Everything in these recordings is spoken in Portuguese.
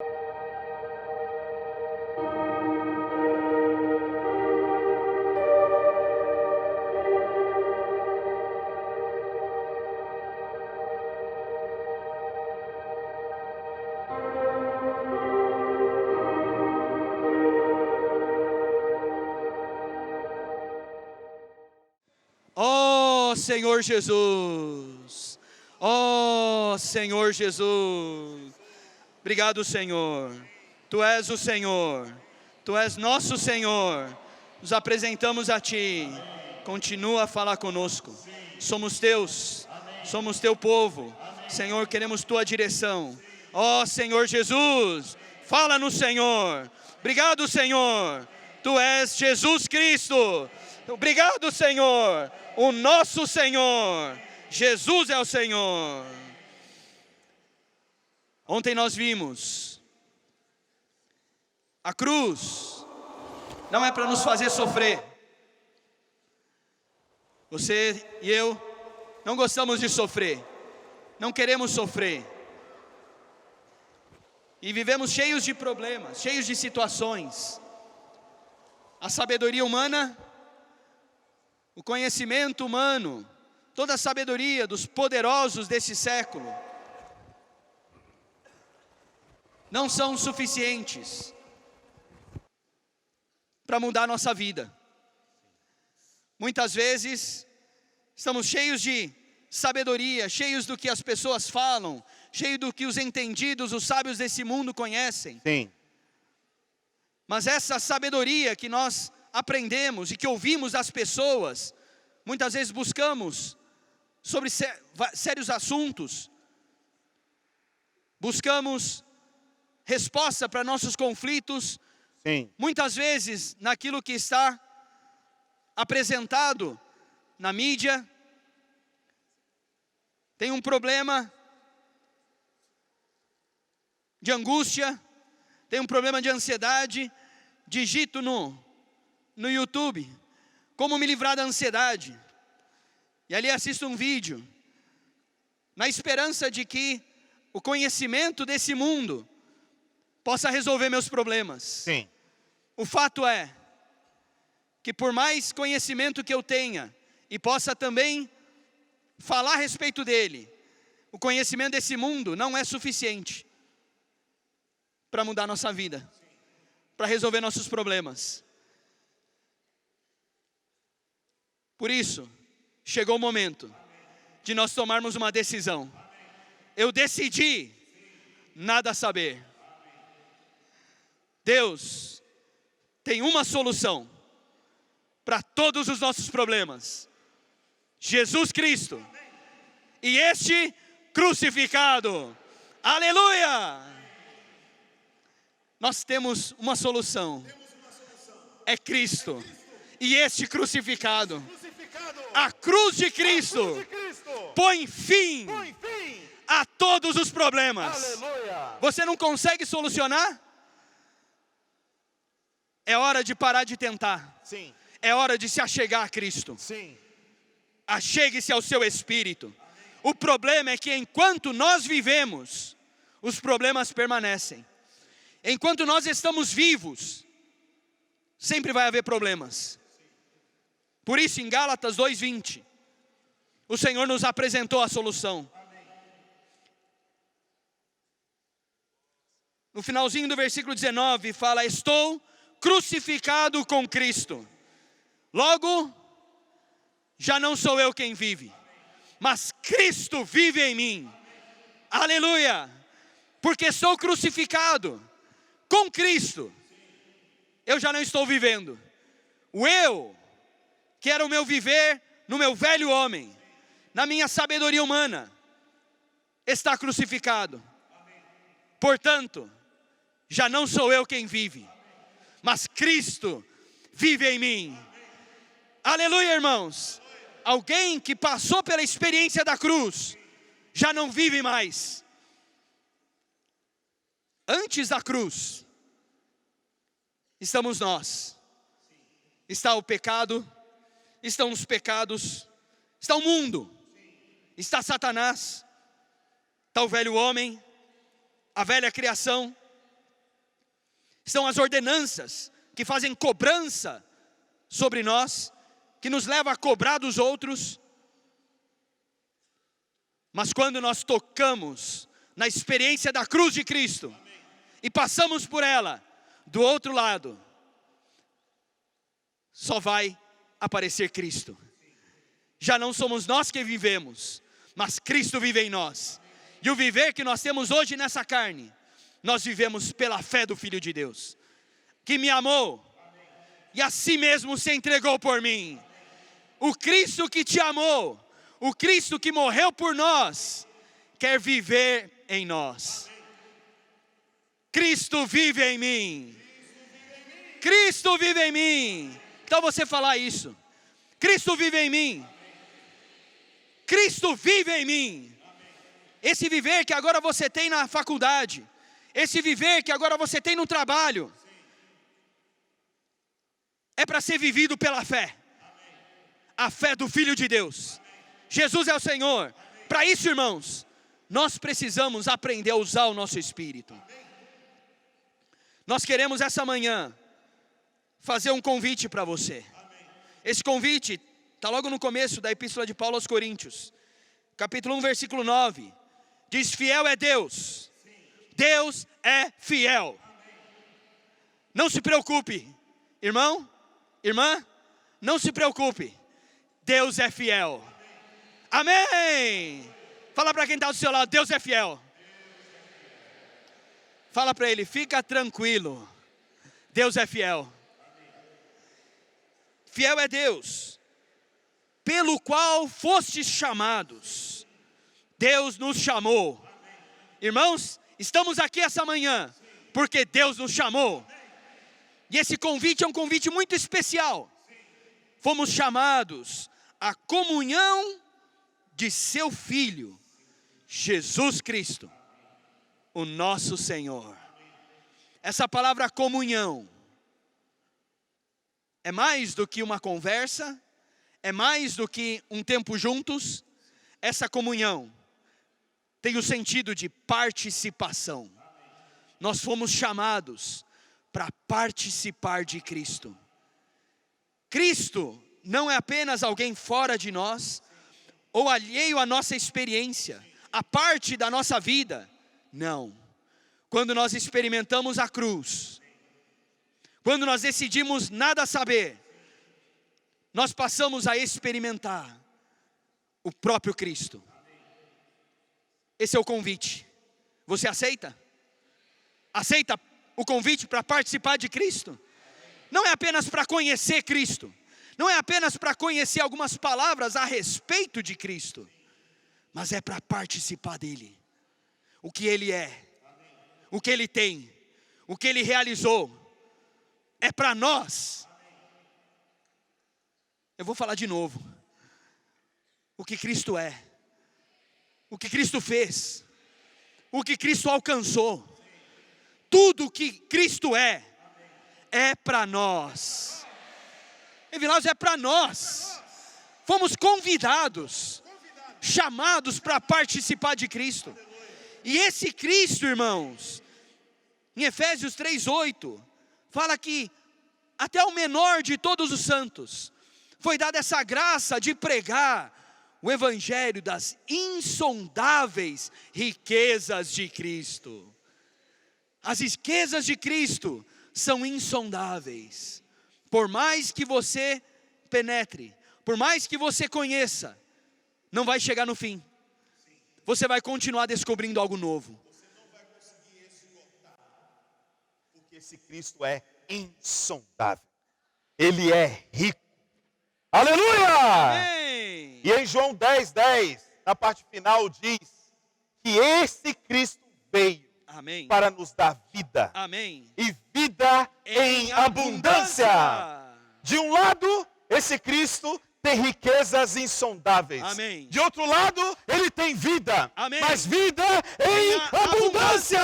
Ó Senhor Jesus, ó Senhor Jesus, obrigado Senhor, Tu és o Senhor, Tu és nosso Senhor, nos apresentamos a Ti, continua a falar conosco, somos Teus, somos Teu povo, Senhor, queremos Tua direção, ó Senhor Jesus, fala no Senhor, obrigado Senhor, Tu és Jesus Cristo, obrigado Senhor, o nosso Senhor, Jesus é o Senhor. Ontem nós vimos, a cruz não é para nos fazer sofrer. Você e eu não gostamos de sofrer, não queremos sofrer. E vivemos cheios de problemas, cheios de situações. A sabedoria humana, o conhecimento humano, toda a sabedoria dos poderosos desse século, não são suficientes para mudar a nossa vida. Muitas vezes, estamos cheios de sabedoria, cheios do que as pessoas falam, cheios do que os entendidos, os sábios desse mundo conhecem. Sim. Mas essa sabedoria que nós aprendemos e que ouvimos das pessoas, muitas vezes buscamos sobre sérios assuntos, buscamos resposta para nossos conflitos, Sim. muitas vezes naquilo que está apresentado na mídia. Tem um problema de angústia, tem um problema de ansiedade, digito no YouTube, como me livrar da ansiedade, e ali assisto um vídeo, na esperança de que o conhecimento desse mundo possa resolver meus problemas. Sim. O fato é, que por mais conhecimento que eu tenha, e possa também falar a respeito dele, o conhecimento desse mundo não é suficiente para mudar nossa vida, para resolver nossos problemas. Por isso, chegou o momento de nós tomarmos uma decisão. Eu decidi nada saber. Deus tem uma solução para todos os nossos problemas: Jesus Cristo e este crucificado. Aleluia! Nós temos uma solução, é Cristo e este crucificado. A cruz de Cristo põe fim a todos os problemas. Você não consegue solucionar? É hora de parar de tentar. Sim. É hora de se achegar a Cristo. Sim. Achegue-se ao seu Espírito. O problema é que enquanto nós vivemos, os problemas permanecem. Enquanto nós estamos vivos, sempre vai haver problemas. Por isso, em Gálatas 2:20, o Senhor nos apresentou a solução. No finalzinho do versículo 19, fala: estou crucificado com Cristo. Logo, já não sou eu quem vive, mas Cristo vive em mim. Aleluia! Porque sou crucificado com Cristo. Eu já não estou vivendo. O eu, que era o meu viver no meu velho homem, na minha sabedoria humana, está crucificado. Portanto, já não sou eu quem vive, mas Cristo vive em mim. Aleluia, irmãos. Alguém que passou pela experiência da cruz, já não vive mais. Antes da cruz, estamos nós. Está o pecado, estão os pecados, está o mundo, está Satanás, está o velho homem, a velha criação, estão as ordenanças que fazem cobrança sobre nós, que nos leva a cobrar dos outros. Mas quando nós tocamos na experiência da cruz de Cristo e passamos por ela, do outro lado, só vai aparecer Cristo. Já não somos nós que vivemos, mas Cristo vive em nós. E o viver que nós temos hoje nessa carne, nós vivemos pela fé do Filho de Deus, que me amou e a si mesmo se entregou por mim. O Cristo que te amou, o Cristo que morreu por nós, quer viver em nós. Cristo vive em mim. Cristo vive em mim. Então você falar isso. Cristo vive em mim. Cristo vive em mim. Esse viver que agora você tem na faculdade, esse viver que agora você tem no trabalho, é para ser vivido pela fé. A fé do Filho de Deus. Jesus é o Senhor. Para isso, irmãos, nós precisamos aprender a usar o nosso espírito. Nós queremos essa manhã fazer um convite para você. Esse convite está logo no começo da Epístola de Paulo aos Coríntios, capítulo 1, versículo 9. Diz: fiel é Deus. Deus é fiel. Não se preocupe, irmão, irmã, não se preocupe. Deus é fiel. Amém. Fala para quem está do seu lado: Deus é fiel. Fala para ele: fica tranquilo, Deus é fiel. Fiel é Deus, pelo qual fostes chamados. Deus nos chamou. Irmãos, estamos aqui essa manhã porque Deus nos chamou. E esse convite é um convite muito especial. Fomos chamados à comunhão de seu Filho, Jesus Cristo, o nosso Senhor. Essa palavra comunhão é mais do que uma conversa, é mais do que um tempo juntos. Essa comunhão tem o sentido de participação. Nós fomos chamados para participar de Cristo. Cristo não é apenas alguém fora de nós, ou alheio à nossa experiência, a parte da nossa vida. Não. Quando nós experimentamos a cruz, quando nós decidimos nada saber, nós passamos a experimentar o próprio Cristo. Esse é o convite. Você aceita? Aceita o convite para participar de Cristo? Não é apenas para conhecer Cristo, não é apenas para conhecer algumas palavras a respeito de Cristo, mas é para participar dele. O que ele é, o que ele tem, o que ele realizou, é para nós. Eu vou falar de novo. O que Cristo é, o que Cristo fez, o que Cristo alcançou, tudo o que Cristo é para nós. Evilaus, é para nós. Fomos convidados, chamados para participar de Cristo. E esse Cristo, irmãos, em Efésios 3:8, fala que até o menor de todos os santos foi dada essa graça de pregar o evangelho das insondáveis riquezas de Cristo. As riquezas de Cristo são insondáveis. Por mais que você penetre, por mais que você conheça, não vai chegar no fim. Você vai continuar descobrindo algo novo. Você não vai conseguir esgotar, porque esse Cristo é insondável. Ele é rico. Aleluia! Amém! E em João 10:10, na parte final, diz que esse Cristo veio, Amém, para nos dar vida. Amém, E vida em abundância. De um lado, esse Cristo tem riquezas insondáveis. Amém. De outro lado, ele tem vida. Amém. Mas vida em abundância.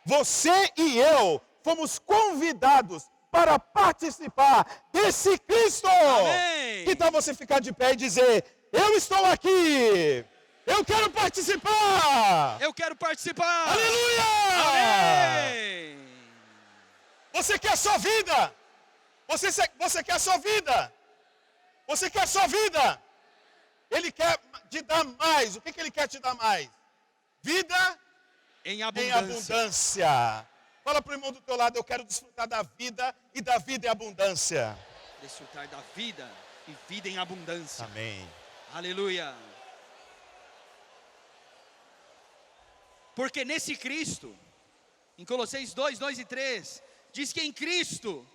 Você e eu fomos convidados para participar desse Cristo. Amém. Que tal você ficar de pé e dizer: eu estou aqui, eu quero participar. Eu quero participar. Aleluia! Amém. Você quer a sua vida? Você quer a sua vida? Você quer a sua vida? Ele quer te dar mais. O que Ele quer te dar mais? Vida em em abundância. abundância. Fala para o irmão do teu lado, eu quero desfrutar da vida e da vida em abundância. Desfrutar da vida e vida em abundância. Amém. Aleluia. Porque nesse Cristo, em Colossenses 2, 2 e 3, diz que em Cristo,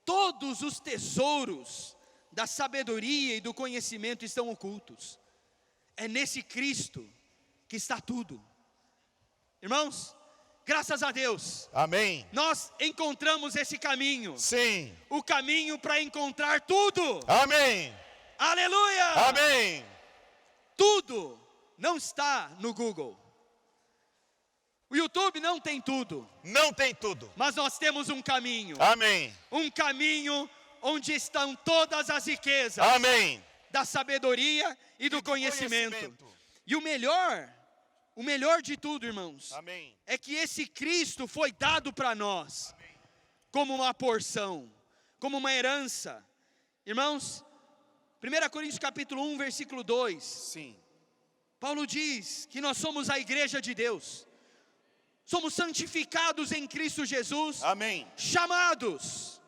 todos os tesouros da sabedoria e do conhecimento estão ocultos. É nesse Cristo que está tudo. Irmãos, graças a Deus. Amém. Nós encontramos esse caminho. Sim. O caminho para encontrar tudo. Amém. Aleluia. Amém. Tudo não está no Google. O YouTube não tem tudo. Não tem tudo. Mas nós temos um caminho. Amém. Um caminho onde estão todas as riquezas. Amém. Da sabedoria e do conhecimento. E o melhor de tudo, irmãos, Amém. é que esse Cristo foi dado para nós. Amém. Como uma porção, como uma herança. Irmãos, 1 Coríntios capítulo 1, versículo 2. Sim. Paulo diz que nós somos a igreja de Deus. Somos santificados em Cristo Jesus. Amém. Chamados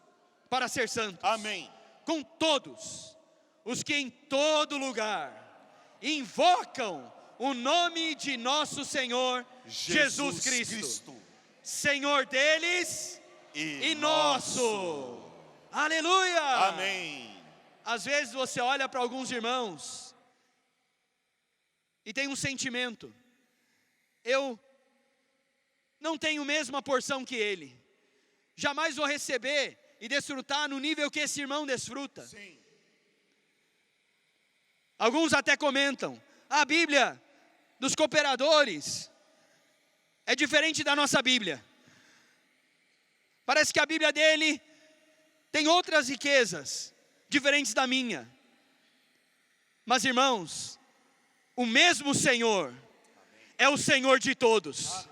para ser santos. Amém. Com todos os que em todo lugar invocam o nome de nosso Senhor Jesus Cristo. Senhor deles e nosso. Aleluia. Amém. Às vezes você olha para alguns irmãos e tem um sentimento: eu não tenho a mesma porção que ele, jamais vou receber e desfrutar no nível que esse irmão desfruta. Sim. Alguns até comentam: a Bíblia dos cooperadores é diferente da nossa Bíblia. Parece que a Bíblia dele tem outras riquezas diferentes da minha. Mas irmãos, o mesmo Senhor é o Senhor de todos.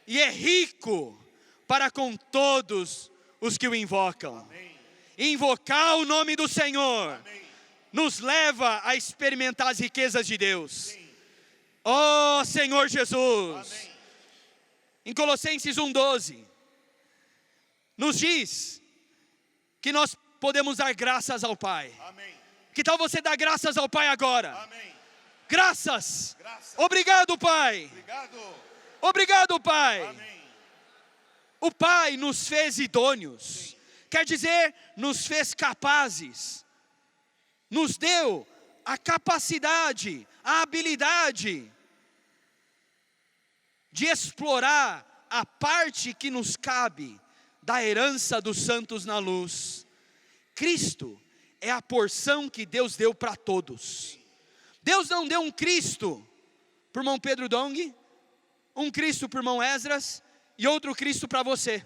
E é rico para com todos os que o invocam. Invocar o nome do Senhor nos leva a experimentar as riquezas de Deus. Oh Senhor Jesus. Em Colossenses 1:12 nos diz que nós podemos dar graças ao Pai. Que tal você dar graças ao Pai agora? Graças. Obrigado, Pai. Obrigado, Pai. Amém. O Pai nos fez idôneos. Quer dizer, nos fez capazes. Nos deu a capacidade, a habilidade de explorar a parte que nos cabe da herança dos santos na luz. Cristo é a porção que Deus deu para todos. Deus não deu um Cristo para o irmão Pedro Dong, um Cristo para o irmão Esdras e outro Cristo para você.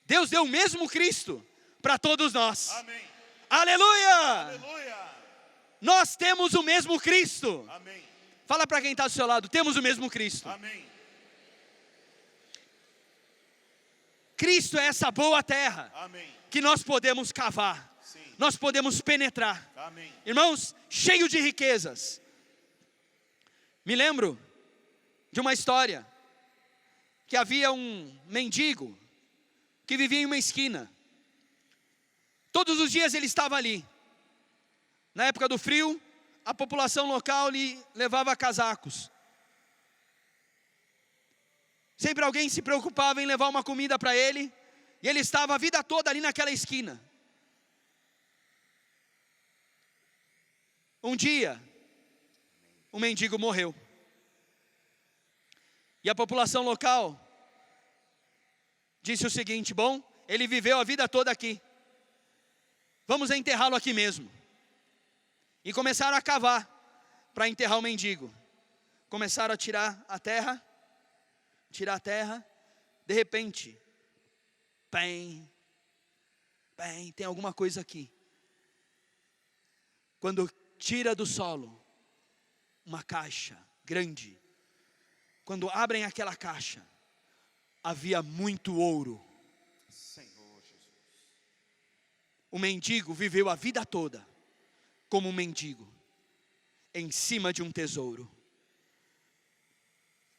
Deus deu o mesmo Cristo para todos nós. Amém. Aleluia! Aleluia. Nós temos o mesmo Cristo. Amém. Fala para quem está do seu lado: temos o mesmo Cristo. Amém. Cristo é essa boa terra. Amém. Que nós podemos cavar. Sim. Nós podemos penetrar. Amém. Irmãos, cheio de riquezas. Me lembro de uma história que havia um mendigo que vivia em uma esquina. Todos os dias ele estava ali. Na época do frio, a população local lhe levava casacos. Sempre alguém se preocupava em levar uma comida para ele, e ele estava a vida toda ali naquela esquina. Um dia, o mendigo morreu. E a população local disse o seguinte: bom, ele viveu a vida toda aqui, vamos enterrá-lo aqui mesmo. E começaram a cavar para enterrar o mendigo. Começaram a tirar a terra, de repente, bem, tem alguma coisa aqui. Quando tira do solo uma caixa grande, quando abrem aquela caixa, havia muito ouro. Senhor Jesus. O mendigo viveu a vida toda como um mendigo, em cima de um tesouro.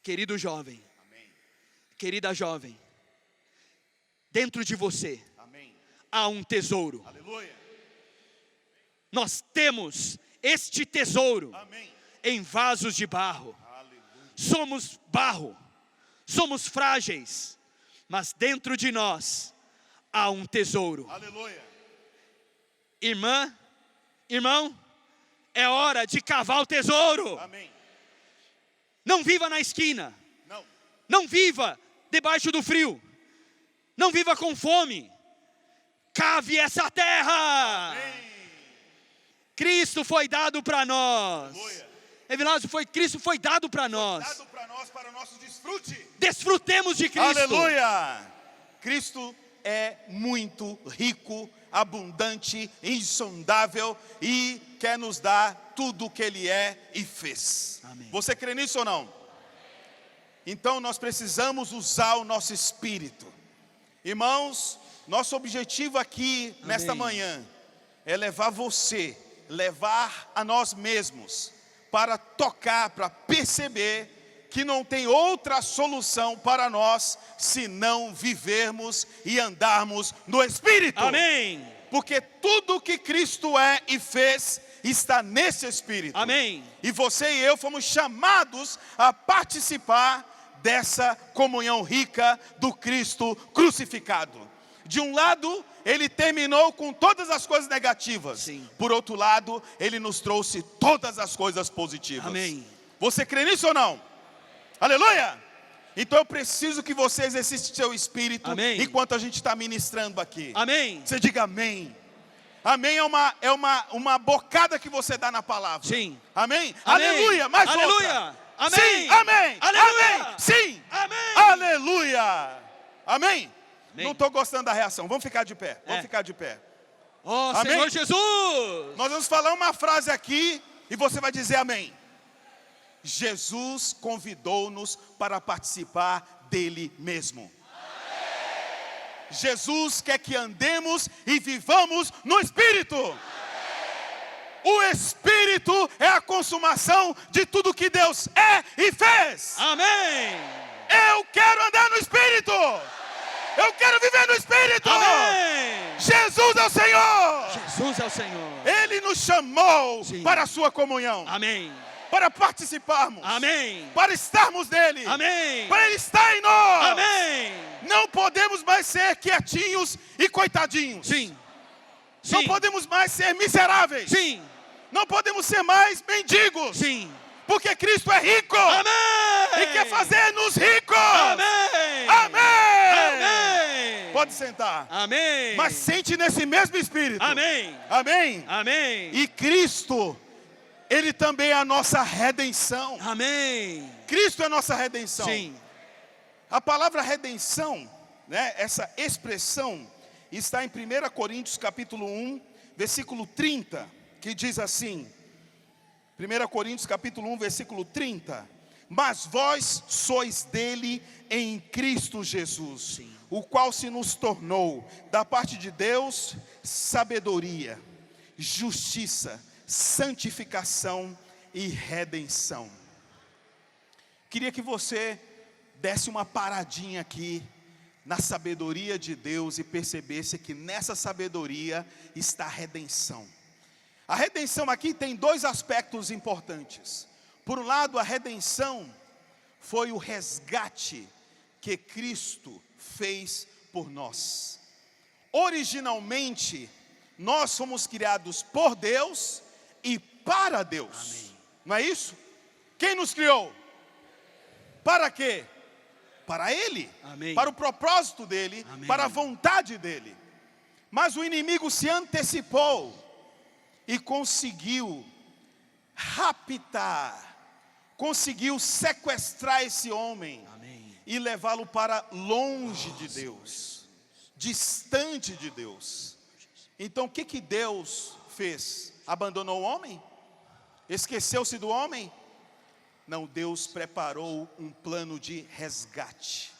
Querido jovem, Amém. querida jovem, dentro de você Amém. há um tesouro. Aleluia. Nós temos este tesouro Amém. em vasos de barro. Aleluia. Somos barro, somos frágeis, mas dentro de nós há um tesouro. Aleluia. Irmã, irmão, é hora de cavar o tesouro. Amém. Não viva na esquina, Não. não viva debaixo do frio, não viva com fome. Cave essa terra. Amém. Cristo foi dado para nós. Aleluia. Evilásio, Cristo foi dado para nós. Dado para nós, para o nosso desfrute. Desfrutemos de Cristo. Aleluia. Cristo é muito rico, abundante, insondável e quer nos dar tudo o que Ele é e fez. Amém. Você crê nisso ou não? Então nós precisamos usar o nosso espírito. Irmãos, nosso objetivo aqui nesta manhã é levar você, levar a nós mesmos para tocar, para perceber que não tem outra solução para nós senão vivermos e andarmos no Espírito. Amém. Porque tudo que Cristo é e fez está nesse Espírito. Amém. E você e eu fomos chamados a participar dessa comunhão rica do Cristo crucificado. De um lado, Ele terminou com todas as coisas negativas. Sim. Por outro lado, Ele nos trouxe todas as coisas positivas. Amém. Você crê nisso ou não? Aleluia! Então eu preciso que você exercite seu espírito. Amém. Enquanto a gente está ministrando aqui. Amém. Você diga amém. Amém é uma bocada que você dá na palavra. Sim. Amém? Amém. Aleluia, mais Aleluia. outra. Amém. Sim, amém. Aleluia. Amém. Sim. Amém. Aleluia. Amém? Amém. Não estou gostando da reação. Vamos ficar de pé. Vamos É. ficar de pé. Oh, Amém. Senhor Jesus. Nós vamos falar uma frase aqui e você vai dizer amém. Jesus convidou-nos para participar dele mesmo. Jesus quer que andemos e vivamos no Espírito. O Espírito é a consumação de tudo que Deus é e fez. Amém. Eu quero andar no Espírito. Eu quero viver no Espírito. Amém. Jesus é o Senhor. Jesus é o Senhor. Ele nos chamou Sim. para a sua comunhão. Amém. Para participarmos. Amém. Para estarmos nele. Amém. Para Ele estar em nós. Amém. Não podemos mais ser quietinhos e coitadinhos. Sim. Não Sim. podemos mais ser miseráveis. Sim. Não podemos ser mais mendigos. Sim. Porque Cristo é rico. Amém. E quer fazer-nos ricos. Amém. Amém. Amém. Pode sentar. Amém. Mas sente nesse mesmo Espírito. Amém. Amém. Amém. E Cristo, Ele também é a nossa redenção. Amém. Cristo é a nossa redenção. Sim. A palavra redenção, né, essa expressão, está em 1 Coríntios capítulo 1, versículo 30, que diz assim, 1 Coríntios capítulo 1, versículo 30, mas vós sois dele em Cristo Jesus, Sim. o qual se nos tornou, da parte de Deus, sabedoria, justiça, santificação e redenção. Queria que você desse uma paradinha aqui na sabedoria de Deus e percebesse que nessa sabedoria está a redenção. A redenção aqui tem dois aspectos importantes. Por um lado, a redenção foi o resgate que Cristo fez por nós. Originalmente, nós fomos criados por Deus e para Deus. Amém. Não é isso? Quem nos criou? Para quê? Para Ele, Amém. para o propósito dEle, Amém. para a vontade dEle. Mas o inimigo se antecipou e conseguiu raptar, conseguiu sequestrar esse homem. Amém. E levá-lo para longe de Deus, distante de Deus. Então o que Deus fez? Abandonou o homem? Esqueceu-se do homem? Não, Deus preparou um plano de resgate.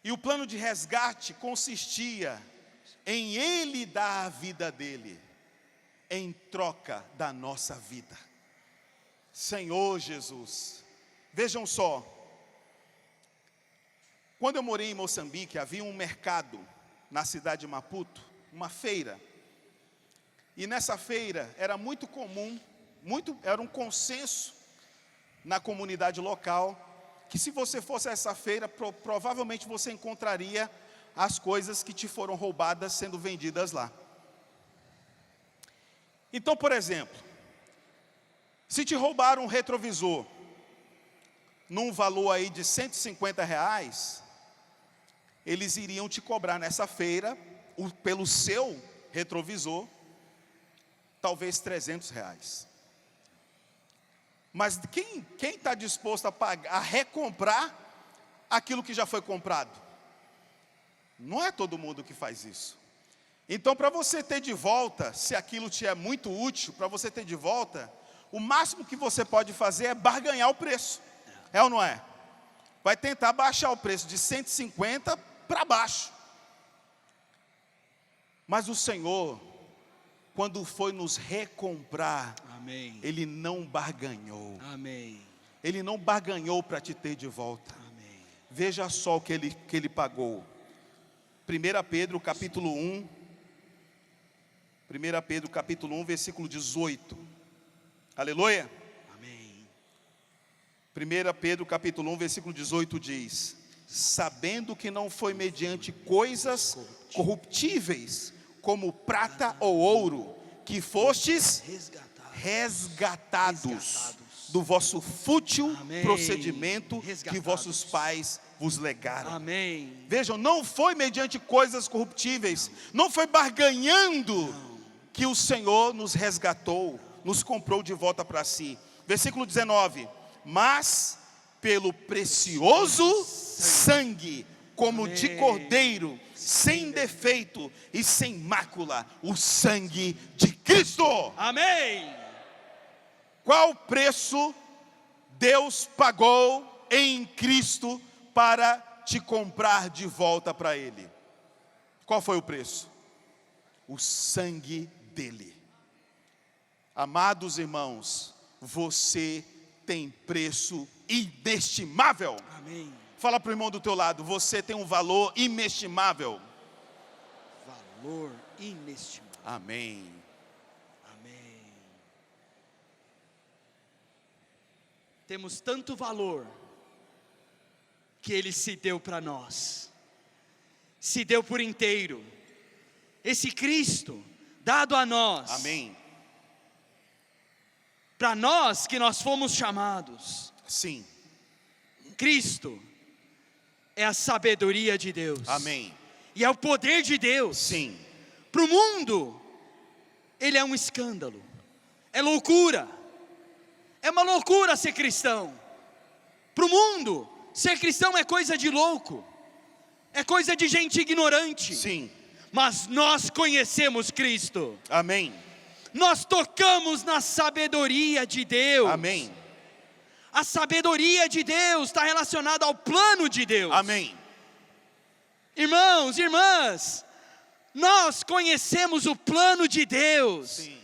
E o plano de resgate consistia em Ele dar a vida dele, em troca da nossa vida. Senhor Jesus, vejam só, quando eu morei em Moçambique, havia um mercado na cidade de Maputo, uma feira. E nessa feira era muito comum, era um consenso na comunidade local, que se você fosse a essa feira, provavelmente você encontraria as coisas que te foram roubadas sendo vendidas lá. Então, por exemplo, se te roubaram um retrovisor num valor aí de R$150, eles iriam te cobrar nessa feira, pelo seu retrovisor, talvez R$300. Mas quem está disposto a pagar, a recomprar aquilo que já foi comprado? Não é todo mundo que faz isso. Então, para você ter de volta, se aquilo te é muito útil, para você ter de volta, o máximo que você pode fazer é barganhar o preço. É ou não é? Vai tentar baixar o preço de 150 para baixo. Mas o Senhor, quando foi nos recomprar, Amém. Ele não barganhou. Amém. Ele não barganhou para te ter de volta. Amém. Veja só o que ele pagou. 1 Pedro capítulo 1. 1 Pedro capítulo 1, versículo 18. Aleluia. Amém. 1 Pedro capítulo 1, versículo 18 diz: sabendo que não foi mediante coisas corruptíveis, como prata ou ouro, que fostes resgatados do vosso fútil Amém. Procedimento que Resgatados. vossos pais vos legaram. Amém. Vejam, não foi mediante coisas corruptíveis, não foi barganhando que o Senhor nos resgatou, nos comprou de volta para si. Versículo 19: mas pelo precioso sangue, como Amém. de cordeiro, sem defeito e sem mácula, o sangue de Cristo. Amém. Qual preço Deus pagou em Cristo para te comprar de volta para Ele? Qual foi o preço? O sangue dele. Amados irmãos, você tem preço inestimável. Amém. Fala para o irmão do teu lado, você tem um valor inestimável. Valor inestimável. Amém. Amém. Temos tanto valor que Ele se deu para nós, se deu por inteiro. Esse Cristo dado a nós, Amém. para nós que nós fomos chamados. Sim. Cristo é a sabedoria de Deus. Amém. E é o poder de Deus. Sim. Para o mundo, Ele é um escândalo, é loucura, é uma loucura ser cristão. Para o mundo, ser cristão é coisa de louco, é coisa de gente ignorante. Sim. Mas nós conhecemos Cristo, Amém. nós tocamos na sabedoria de Deus. Amém. A sabedoria de Deus está relacionada ao plano de Deus. Amém. Irmãos, irmãs, nós conhecemos o plano de Deus. Sim.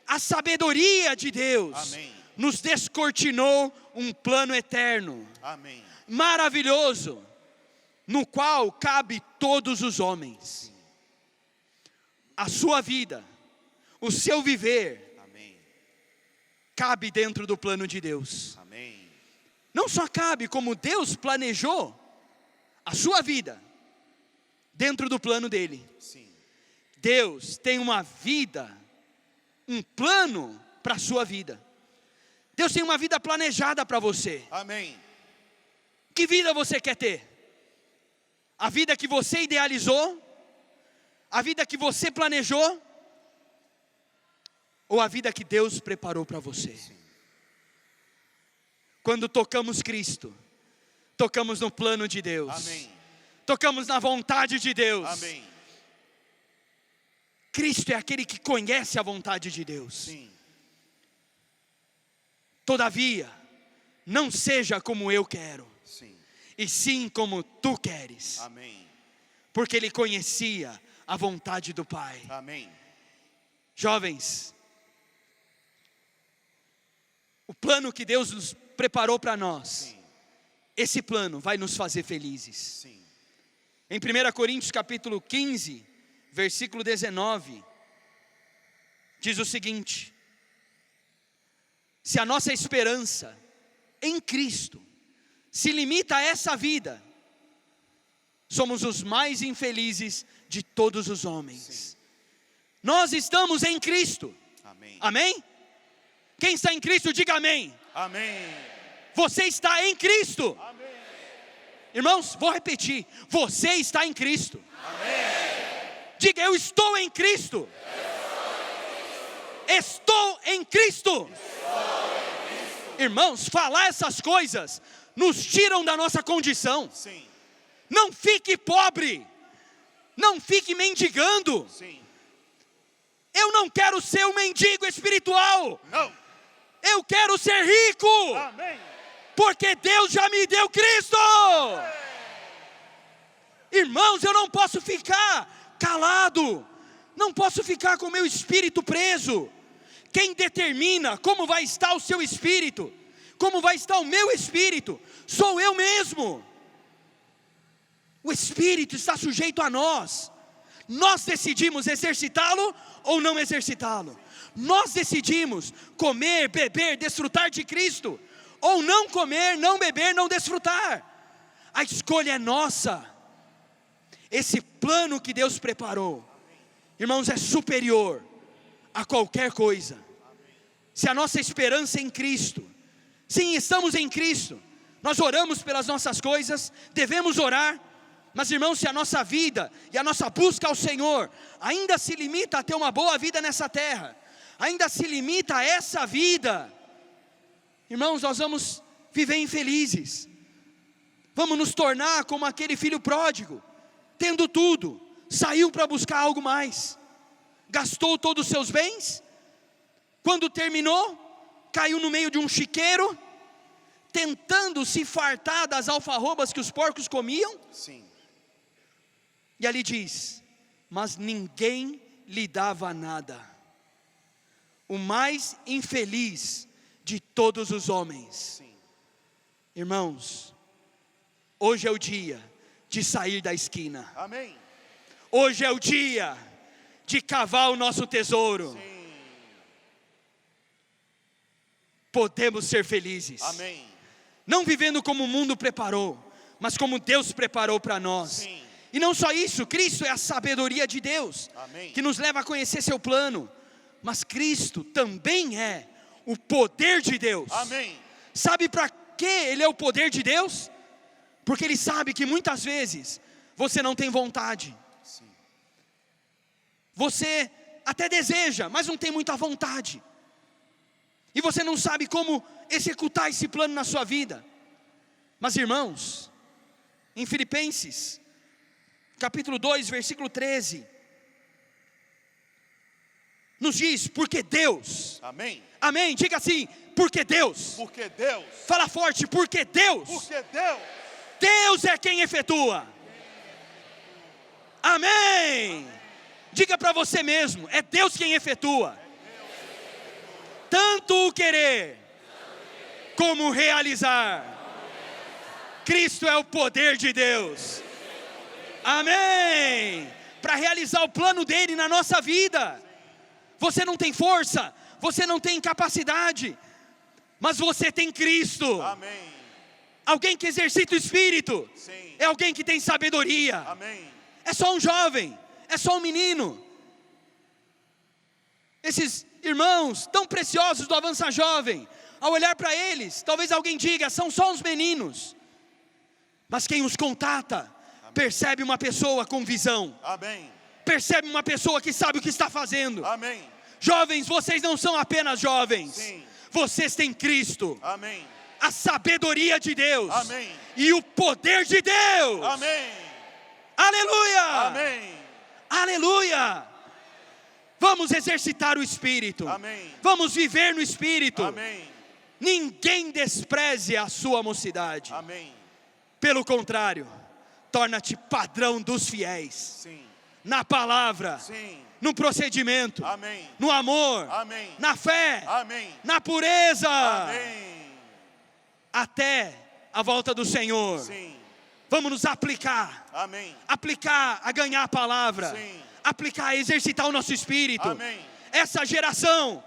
A sabedoria de Deus. Amém. Nos descortinou um plano eterno, Amém. maravilhoso, no qual cabe todos os homens. A sua vida, o seu viver, Amém. cabe dentro do plano de Deus. Amém. Não só cabe, como Deus planejou a sua vida dentro do plano dele. Sim. Deus tem uma vida, um plano para a sua vida. Deus tem uma vida planejada para você. Amém. Que vida você quer ter? A vida que você idealizou? A vida que você planejou? Ou a vida que Deus preparou para você? Sim. Quando tocamos Cristo, tocamos no plano de Deus. Amém. Tocamos na vontade de Deus. Amém. Cristo é aquele que conhece a vontade de Deus. Sim. Todavia, não seja como eu quero. Sim. e sim como tu queres. Amém. Porque ele conhecia a vontade do Pai. Amém. Jovens, o plano que Deus nos preparou para nós, Sim. esse plano vai nos fazer felizes. Sim. Em 1 Coríntios capítulo 15, versículo 19, diz o seguinte: se a nossa esperança em Cristo se limita a essa vida, somos os mais infelizes de todos os homens. Sim. Nós estamos em Cristo. Amém. Amém? Quem está em Cristo, diga amém. Amém. Você está em Cristo. Amém. Irmãos, vou repetir. Você está em Cristo. Amém. Diga, eu estou em Cristo. Estou em Cristo. Irmãos, falar essas coisas nos tiram da nossa condição. Sim. Não fique pobre. Não fique mendigando. Sim. Eu não quero ser um mendigo espiritual. Não. Eu quero ser rico. Amém. Porque Deus já me deu Cristo. Irmãos, eu não posso ficar calado. Não posso ficar com o meu espírito preso. Quem determina como vai estar o seu espírito, como vai estar o meu espírito, sou eu mesmo. O espírito está sujeito a nós. Nós decidimos exercitá-lo ou não exercitá-lo. Nós decidimos comer, beber, desfrutar de Cristo, ou não comer, não beber, não desfrutar. A escolha é nossa. Esse plano que Deus preparou, irmãos, é superior a qualquer coisa. Se a nossa esperança é em Cristo, sim, estamos em Cristo, nós oramos pelas nossas coisas, devemos orar. Mas irmãos, se a nossa vida e a nossa busca ao Senhor ainda se limita a ter uma boa vida nessa terra, ainda se limita a essa vida, irmãos, nós vamos viver infelizes. Vamos nos tornar como aquele filho pródigo, tendo tudo, saiu para buscar algo mais, gastou todos os seus bens, quando terminou, caiu no meio de um chiqueiro, tentando se fartar das alfarrobas que os porcos comiam. Sim. E ali diz, mas ninguém lhe dava nada. O mais infeliz de todos os homens. Sim. Irmãos, hoje é o dia de sair da esquina. Amém. Hoje é o dia de cavar o nosso tesouro. Sim. Podemos ser felizes. Amém. Não vivendo como o mundo preparou, mas como Deus preparou para nós. Sim. E não só isso, Cristo é a sabedoria de Deus, Amém. que nos leva a conhecer seu plano. Mas Cristo também é o poder de Deus. Amém. Sabe para que Ele é o poder de Deus? Porque Ele sabe que muitas vezes você não tem vontade. Sim. Você até deseja, mas não tem muita vontade. E você não sabe como executar esse plano na sua vida. Mas irmãos, em Filipenses capítulo 2, versículo 13, nos diz, porque Deus. Amém. Amém, diga assim, porque Deus. Porque Deus. Fala forte, porque Deus. Porque Deus. Deus é quem efetua. Amém. Diga para você mesmo, é Deus quem efetua. Tanto o querer, como o realizar. Cristo é o poder de Deus. Amém. Para realizar o plano dele na nossa vida. Você não tem força, você não tem capacidade, mas você tem Cristo. Amém. Alguém que exercita o Espírito. Sim. É alguém que tem sabedoria. Amém. É só um jovem, é só um menino. Esses irmãos tão preciosos do Avança Jovem, ao olhar para eles, talvez alguém diga, são só uns meninos. Mas quem os contata, percebe uma pessoa com visão. Amém. Percebe uma pessoa que sabe o que está fazendo. Amém. Jovens, vocês não são apenas jovens. Sim. Vocês têm Cristo. Amém. A sabedoria de Deus. Amém. E o poder de Deus. Amém. Aleluia. Amém. Aleluia. Vamos exercitar o Espírito. Amém. Vamos viver no Espírito. Amém. Ninguém despreze a sua mocidade. Amém. Pelo contrário, torna-te padrão dos fiéis. Sim. Na palavra, Sim. no procedimento, Amém. no amor, Amém. na fé, Amém. na pureza, Amém. até a volta do Senhor. Sim. Vamos nos aplicar. Amém. Aplicar a ganhar a palavra. Sim. Aplicar a exercitar o nosso espírito. Amém. Essa geração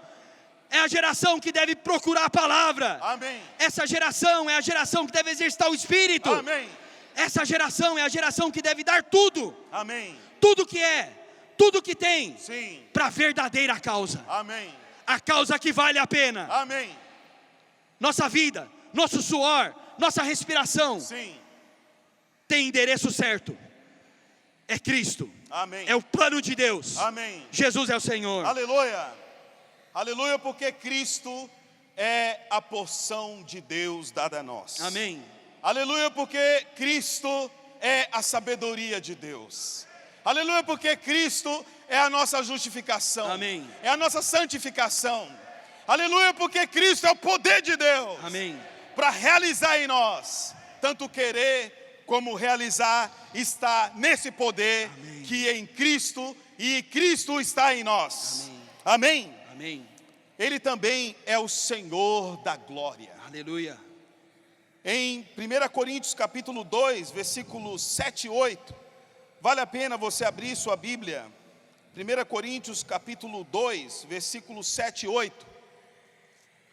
é a geração que deve procurar a palavra. Amém. Essa geração é a geração que deve exercitar o espírito. Amém. Essa geração é a geração que deve dar tudo. Amém. Tudo que é, tudo que tem, Sim. para a verdadeira causa. Amém. A causa que vale a pena. Amém. Nossa vida, nosso suor, nossa respiração Sim. tem endereço certo. É Cristo. Amém. É o plano de Deus. Amém. Jesus é o Senhor. Aleluia. Aleluia, porque Cristo é a porção de Deus dada a nós. Amém. Aleluia, porque Cristo é a sabedoria de Deus. Aleluia, porque Cristo é a nossa justificação. Amém. É a nossa santificação. Aleluia, porque Cristo é o poder de Deus. Amém. Para realizar em nós, tanto querer como realizar, está nesse poder. Amém. Que é em Cristo, e Cristo está em nós. Amém. Amém. Amém. Ele também é o Senhor da glória. Aleluia. Em 1 Coríntios capítulo 2, versículos 7 e 8, vale a pena você abrir sua Bíblia. 1 Coríntios capítulo 2, versículos 7 e 8.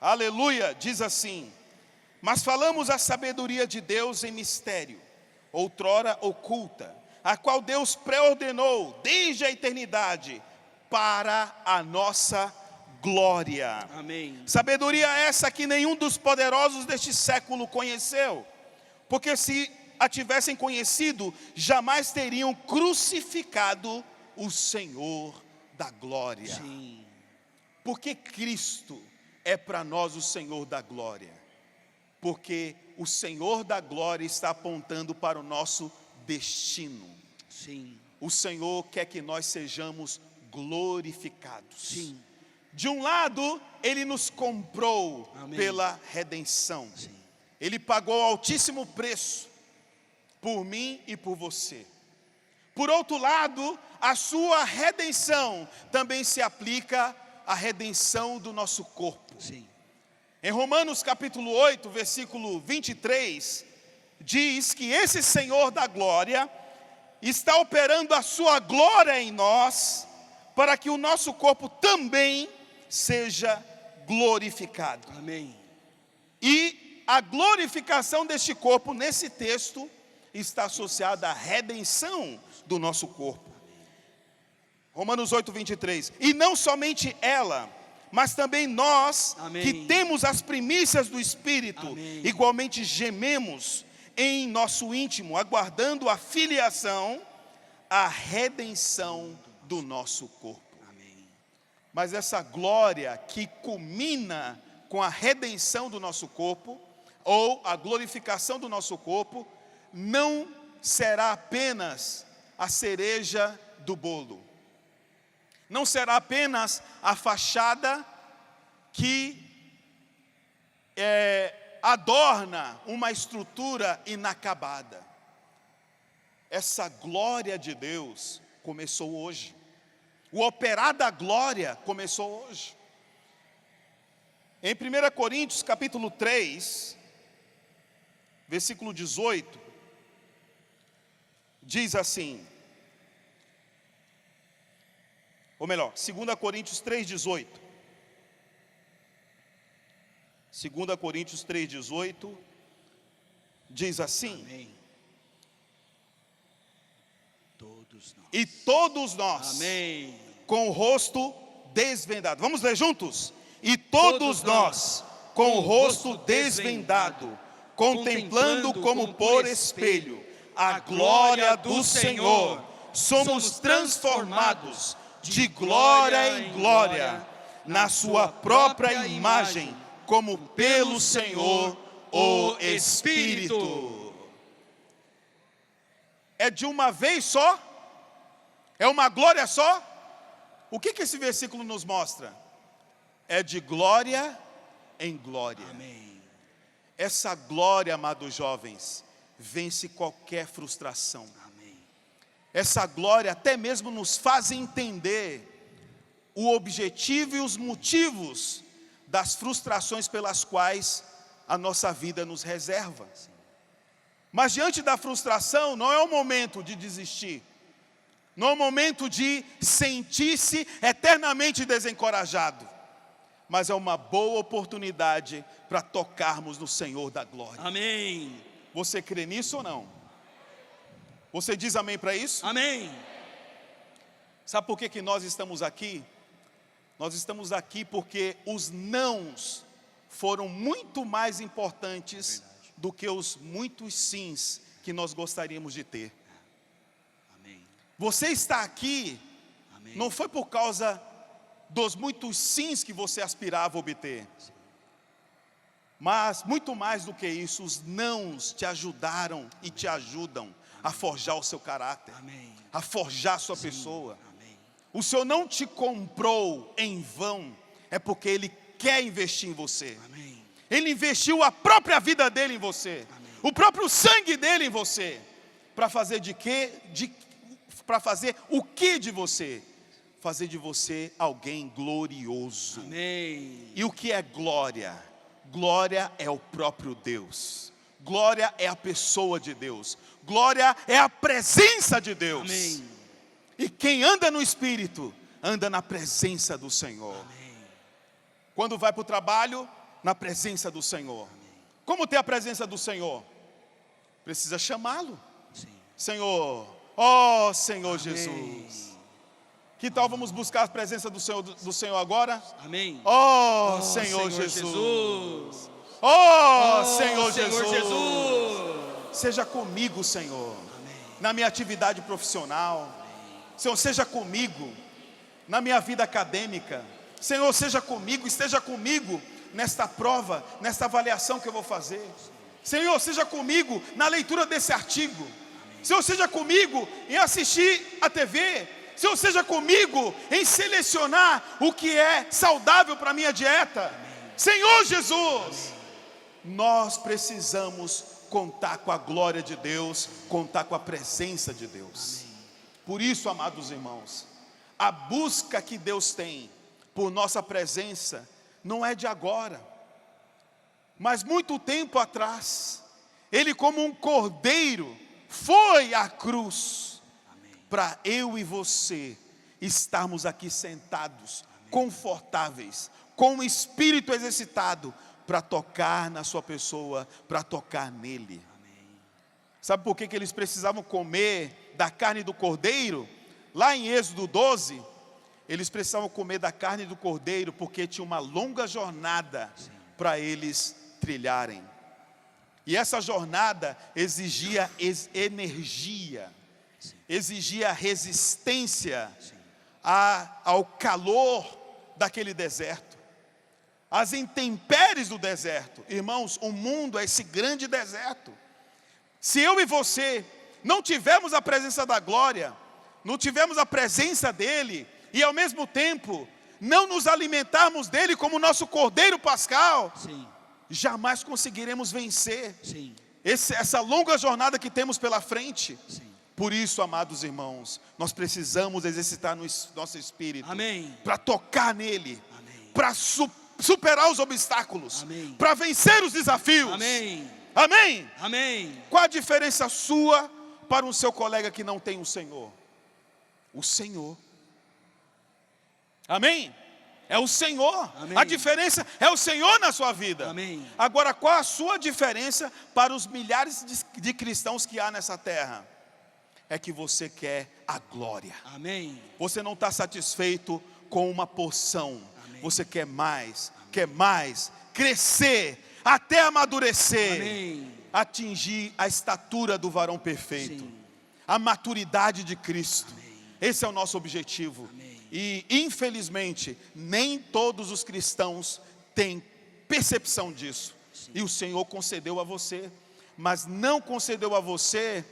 Aleluia, diz assim: mas falamos a sabedoria de Deus em mistério, outrora oculta, a qual Deus pré-ordenou desde a eternidade para a nossa glória. Amém. Sabedoria essa que nenhum dos poderosos deste século conheceu, porque se a tivessem conhecido, jamais teriam crucificado o Senhor da glória. Sim. Porque Cristo é para nós o Senhor da glória, porque o Senhor da glória está apontando para o nosso destino. Sim. O Senhor quer que nós sejamos glorificados. Sim. De um lado, Ele nos comprou. Amém. Pela redenção. Sim. Ele pagou altíssimo preço por mim e por você. Por outro lado, a sua redenção também se aplica à redenção do nosso corpo. Sim. Em Romanos capítulo 8, versículo 23, diz que esse Senhor da glória está operando a sua glória em nós, para que o nosso corpo também seja glorificado. Amém. E a glorificação deste corpo, nesse texto, está associada à redenção do nosso corpo. Romanos 8, 23. E não somente ela, mas também nós, amém, que temos as primícias do Espírito, amém, igualmente gememos em nosso íntimo, aguardando a filiação, a redenção do nosso corpo. Mas essa glória que culmina com a redenção do nosso corpo, ou a glorificação do nosso corpo, não será apenas a cereja do bolo. Não será apenas a fachada que adorna uma estrutura inacabada. Essa glória de Deus começou hoje. O operar da glória começou hoje. Em 1 Coríntios capítulo 3, versículo 18, diz assim, ou melhor, 2 Coríntios 3, 18. 2 Coríntios 3, 18, diz assim, amém. Todos nós. E todos nós, amém, com o rosto desvendado. Vamos ler juntos? E todos nós, com o rosto desvendado, contemplando como por espelho a glória do Senhor, somos transformados de glória em glória, na sua própria imagem, como pelo Senhor o Espírito. É de uma vez só? É uma glória só? O que esse versículo nos mostra? É de glória em glória. Amém. Essa glória, amados jovens, vence qualquer frustração. Amém. Essa glória até mesmo nos faz entender o objetivo e os motivos das frustrações pelas quais a nossa vida nos reserva. Mas diante da frustração, não é o momento de desistir, não é o momento de sentir-se eternamente desencorajado, mas é uma boa oportunidade para tocarmos no Senhor da glória. Amém. Você crê nisso ou não? Você diz amém para isso? Amém. Sabe por que nós estamos aqui? Nós estamos aqui porque os nãos foram muito mais importantes do que os muitos sims que nós gostaríamos de ter. Amém. Você está aqui, Amém. não foi por causa dos muitos sims que você aspirava a obter, mas muito mais do que isso, os nãos te ajudaram e te ajudam a forjar o seu caráter, Amém. a forjar a sua pessoa. Amém. O Senhor não te comprou em vão, é porque Ele quer investir em você. Amém. Ele investiu a própria vida dele em você, Amém. o próprio sangue dele em você, para fazer para fazer o que de você? Fazer de você alguém glorioso. Amém. E o que é glória? Glória é o próprio Deus. Glória é a pessoa de Deus. Glória é a presença de Deus. Amém. E quem anda no Espírito, anda na presença do Senhor. Amém. Quando vai para o trabalho, na presença do Senhor. Como ter a presença do Senhor? Precisa chamá-lo. Sim. Senhor, ó Senhor Amém. Jesus. Que tal vamos buscar a presença do Senhor agora? Amém. Ó Senhor Jesus. Ó Senhor Jesus. Seja comigo, Senhor. Amém. Na minha atividade profissional. Senhor, seja comigo na minha vida acadêmica. Senhor, seja comigo, esteja comigo nesta prova, nesta avaliação que eu vou fazer. Senhor, seja comigo na leitura desse artigo. Senhor, seja comigo em assistir a TV. Senhor, seja comigo em selecionar o que é saudável para a minha dieta. Senhor Jesus, nós precisamos contar com a glória de Deus, contar com a presença de Deus. Por isso, amados irmãos, a busca que Deus tem por nossa presença não é de agora, mas muito tempo atrás. Ele, como um cordeiro, foi à cruz para eu e você estarmos aqui sentados, confortáveis, com o espírito exercitado para tocar na sua pessoa, para tocar nele. Sabe por que eles precisavam comer da carne do cordeiro? Lá em Êxodo 12, eles precisavam comer da carne do cordeiro porque tinha uma longa jornada para eles trilharem. E essa jornada exigia energia, exigia resistência ao calor daquele deserto, às intempéries do deserto. Irmãos, o mundo é esse grande deserto. Se eu e você não tivermos a presença da glória, não tivermos a presença dele, e ao mesmo tempo não nos alimentarmos dele como nosso cordeiro pascal, Sim. jamais conseguiremos vencer Sim. essa longa jornada que temos pela frente. Sim. Por isso, amados irmãos, nós precisamos exercitar no nosso espírito, Amém. para tocar nele, Amém. para superar os obstáculos, Amém. para vencer os desafios. Amém. Amém? Amém. Qual a diferença sua para o seu colega que não tem o Senhor? O Senhor. Amém? É o Senhor. Amém. A diferença é o Senhor na sua vida. Amém. Agora, qual a sua diferença para os milhares de cristãos que há nessa terra? É que você quer a glória. Amém. Você não está satisfeito com uma porção. Amém. Você quer mais, quer mais, crescer, até amadurecer, Amém. atingir a estatura do varão perfeito, Sim. a maturidade de Cristo. Amém. Esse é o nosso objetivo. Amém. E infelizmente nem todos os cristãos têm percepção disso. Sim. E o Senhor concedeu a você, mas não concedeu a você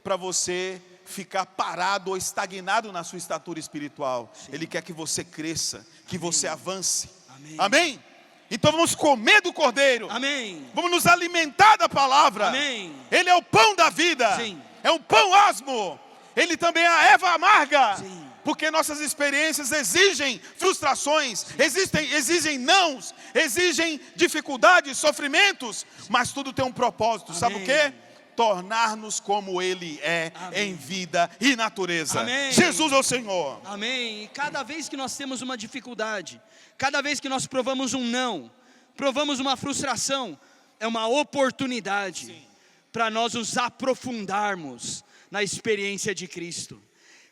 para você ficar parado ou estagnado na sua estatura espiritual. Sim. Ele quer que você cresça, que Amém. você avance. Amém. Amém? Então vamos comer do Cordeiro. Amém. Vamos nos alimentar da palavra. Amém. Ele é o pão da vida. Sim. É um pão asmo. Ele também é a erva amarga. Sim. Porque nossas experiências exigem frustrações, exigem nãos, exigem dificuldades, sofrimentos. Mas tudo tem um propósito. Amém. Sabe o quê? Tornar-nos como Ele é. Amém. Em vida e natureza. Amém. Jesus é o Senhor. Amém. E cada vez que nós temos uma dificuldade, cada vez que nós provamos um não, provamos uma frustração, é uma oportunidade para nós nos aprofundarmos na experiência de Cristo,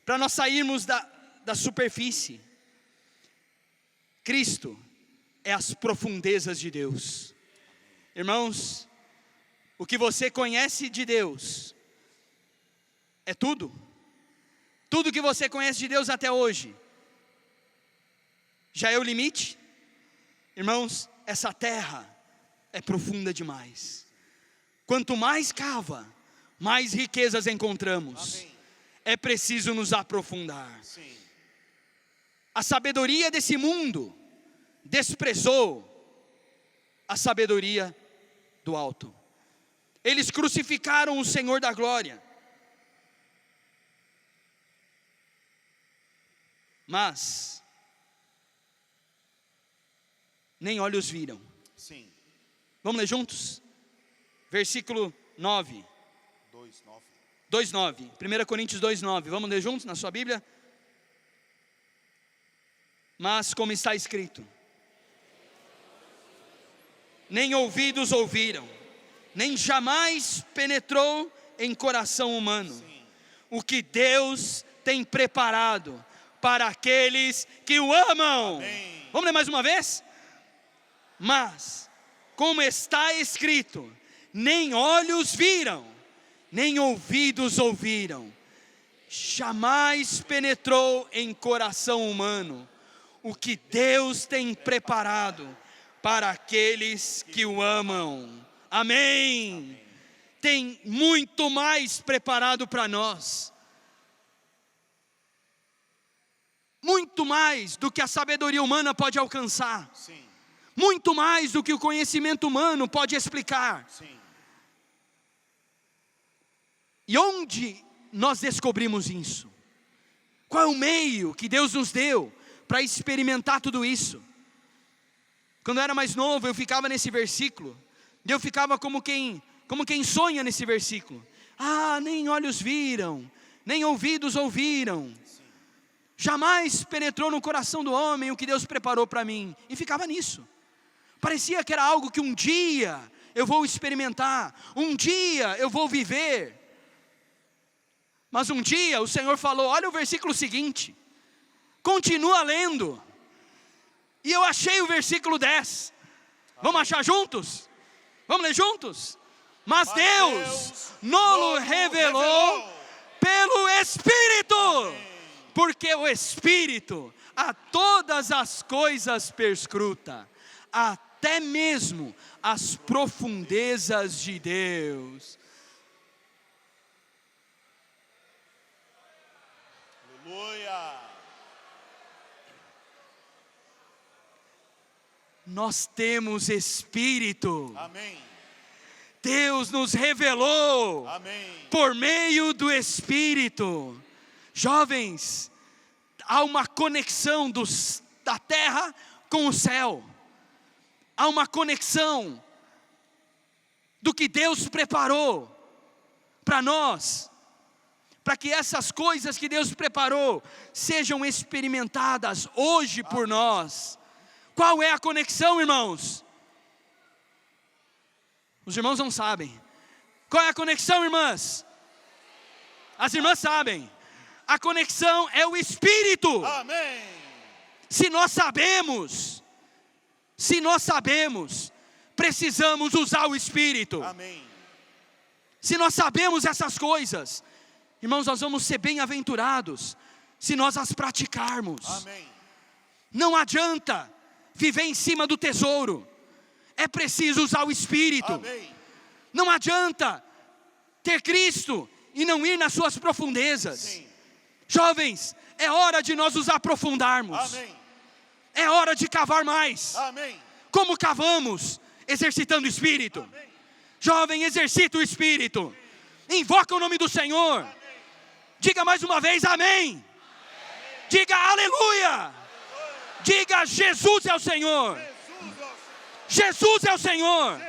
para nós sairmos da superfície. Cristo é as profundezas de Deus. Irmãos, o que você conhece de Deus é tudo. Tudo que você conhece de Deus até hoje já é o limite? Irmãos, essa terra é profunda demais. Quanto mais cava, mais riquezas encontramos. Amém. É preciso nos aprofundar. Sim. A sabedoria desse mundo desprezou a sabedoria do alto. Eles crucificaram o Senhor da glória. Mas nem olhos viram. Sim. Vamos ler juntos? Versículo 9. 2:9. 2:9. 1 Coríntios 2:9. Vamos ler juntos na sua Bíblia? Mas como está escrito: nem ouvidos ouviram, nem jamais penetrou em coração humano, o que Deus tem preparado para aqueles que o amam. Amém. Vamos ler mais uma vez? Mas, como está escrito, nem olhos viram, nem ouvidos ouviram, jamais penetrou em coração humano, o que Deus tem preparado para aqueles que o amam. Amém. Tem muito mais preparado para nós. Muito mais do que a sabedoria humana pode alcançar. Sim. Muito mais do que o conhecimento humano pode explicar. Sim. E onde nós descobrimos isso? Qual é o meio que Deus nos deu para experimentar tudo isso? Quando eu era mais novo, eu ficava nesse versículo, e eu ficava como quem sonha nesse versículo. Ah, nem olhos viram, nem ouvidos ouviram, jamais penetrou no coração do homem o que Deus preparou para mim. E ficava nisso. Parecia que era algo que um dia eu vou experimentar, um dia eu vou viver. Mas um dia o Senhor falou: olha o versículo seguinte, continua lendo. E eu achei o versículo 10. Vamos achar juntos? Vamos ler juntos? Mas Deus nos revelou pelo Espírito. Amém. Porque o Espírito a todas as coisas perscruta, até mesmo as profundezas de Deus. Aleluia. Nós temos Espírito. Amém. Deus nos revelou. Amém. Por meio do Espírito. Jovens, há uma conexão da terra com o céu. Há uma conexão do que Deus preparou para nós, para que essas coisas que Deus preparou sejam experimentadas hoje por nós. Qual é a conexão, irmãos? Os irmãos não sabem. Qual é a conexão, irmãs? As irmãs sabem. A conexão é o Espírito. Amém. Se nós sabemos, precisamos usar o Espírito. Amém. Se nós sabemos essas coisas, irmãos, nós vamos ser bem-aventurados se nós as praticarmos. Amém. Não adianta viver em cima do tesouro, é preciso usar o Espírito. Amém. Não adianta ter Cristo e não ir nas suas profundezas. Sim. Jovens, é hora de nós nos aprofundarmos. Amém. É hora de cavar mais. Amém. Como cavamos? Exercitando o Espírito. Jovem, exercita o Espírito. Invoca o nome do Senhor. Diga mais uma vez amém. Diga aleluia. Diga Jesus é o Senhor. Jesus é o Senhor.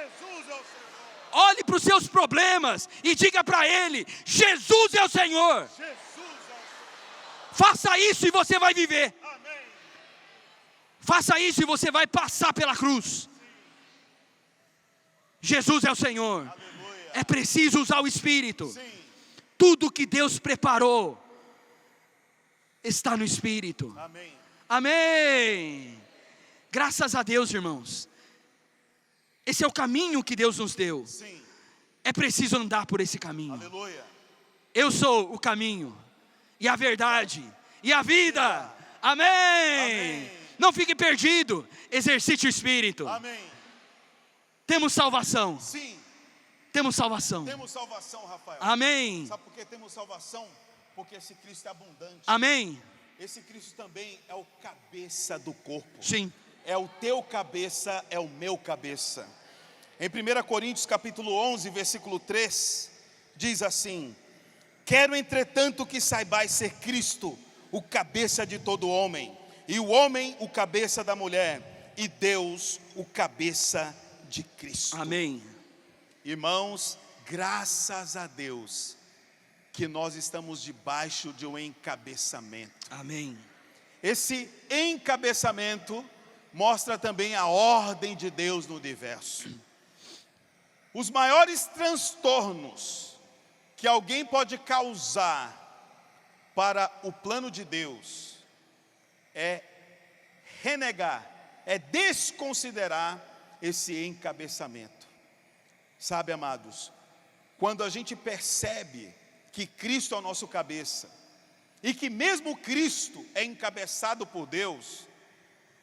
Olhe para os seus problemas e diga para Ele: Jesus é o Senhor. Faça isso e você vai viver. Faça isso e você vai passar pela cruz. Jesus é o Senhor. É preciso usar o Espírito. Tudo que Deus preparou está no Espírito. Amém. Graças a Deus, irmãos. Esse é o caminho que Deus nos deu. É preciso andar por esse caminho. Eu sou o caminho, e a verdade, e a vida. Amém. Não fique perdido. Exercite o Espírito. Temos salvação. Sim. Temos salvação. Temos salvação, Rafael. Amém. Sabe por que temos salvação? Porque esse Cristo é abundante. Amém. Esse Cristo também é o cabeça do corpo. Sim. É o teu cabeça, é o meu cabeça. Em 1 Coríntios capítulo 11, versículo 3, diz assim: quero entretanto que saibais ser Cristo o cabeça de todo homem, e o homem o cabeça da mulher, e Deus o cabeça de Cristo. Amém. Irmãos, graças a Deus que nós estamos debaixo de um encabeçamento. Amém. Esse encabeçamento mostra também a ordem de Deus no universo. Os maiores transtornos que alguém pode causar para o plano de Deus é renegar, é desconsiderar esse encabeçamento. Sabe, amados, quando a gente percebe que Cristo é o nosso cabeça, e que mesmo Cristo é encabeçado por Deus,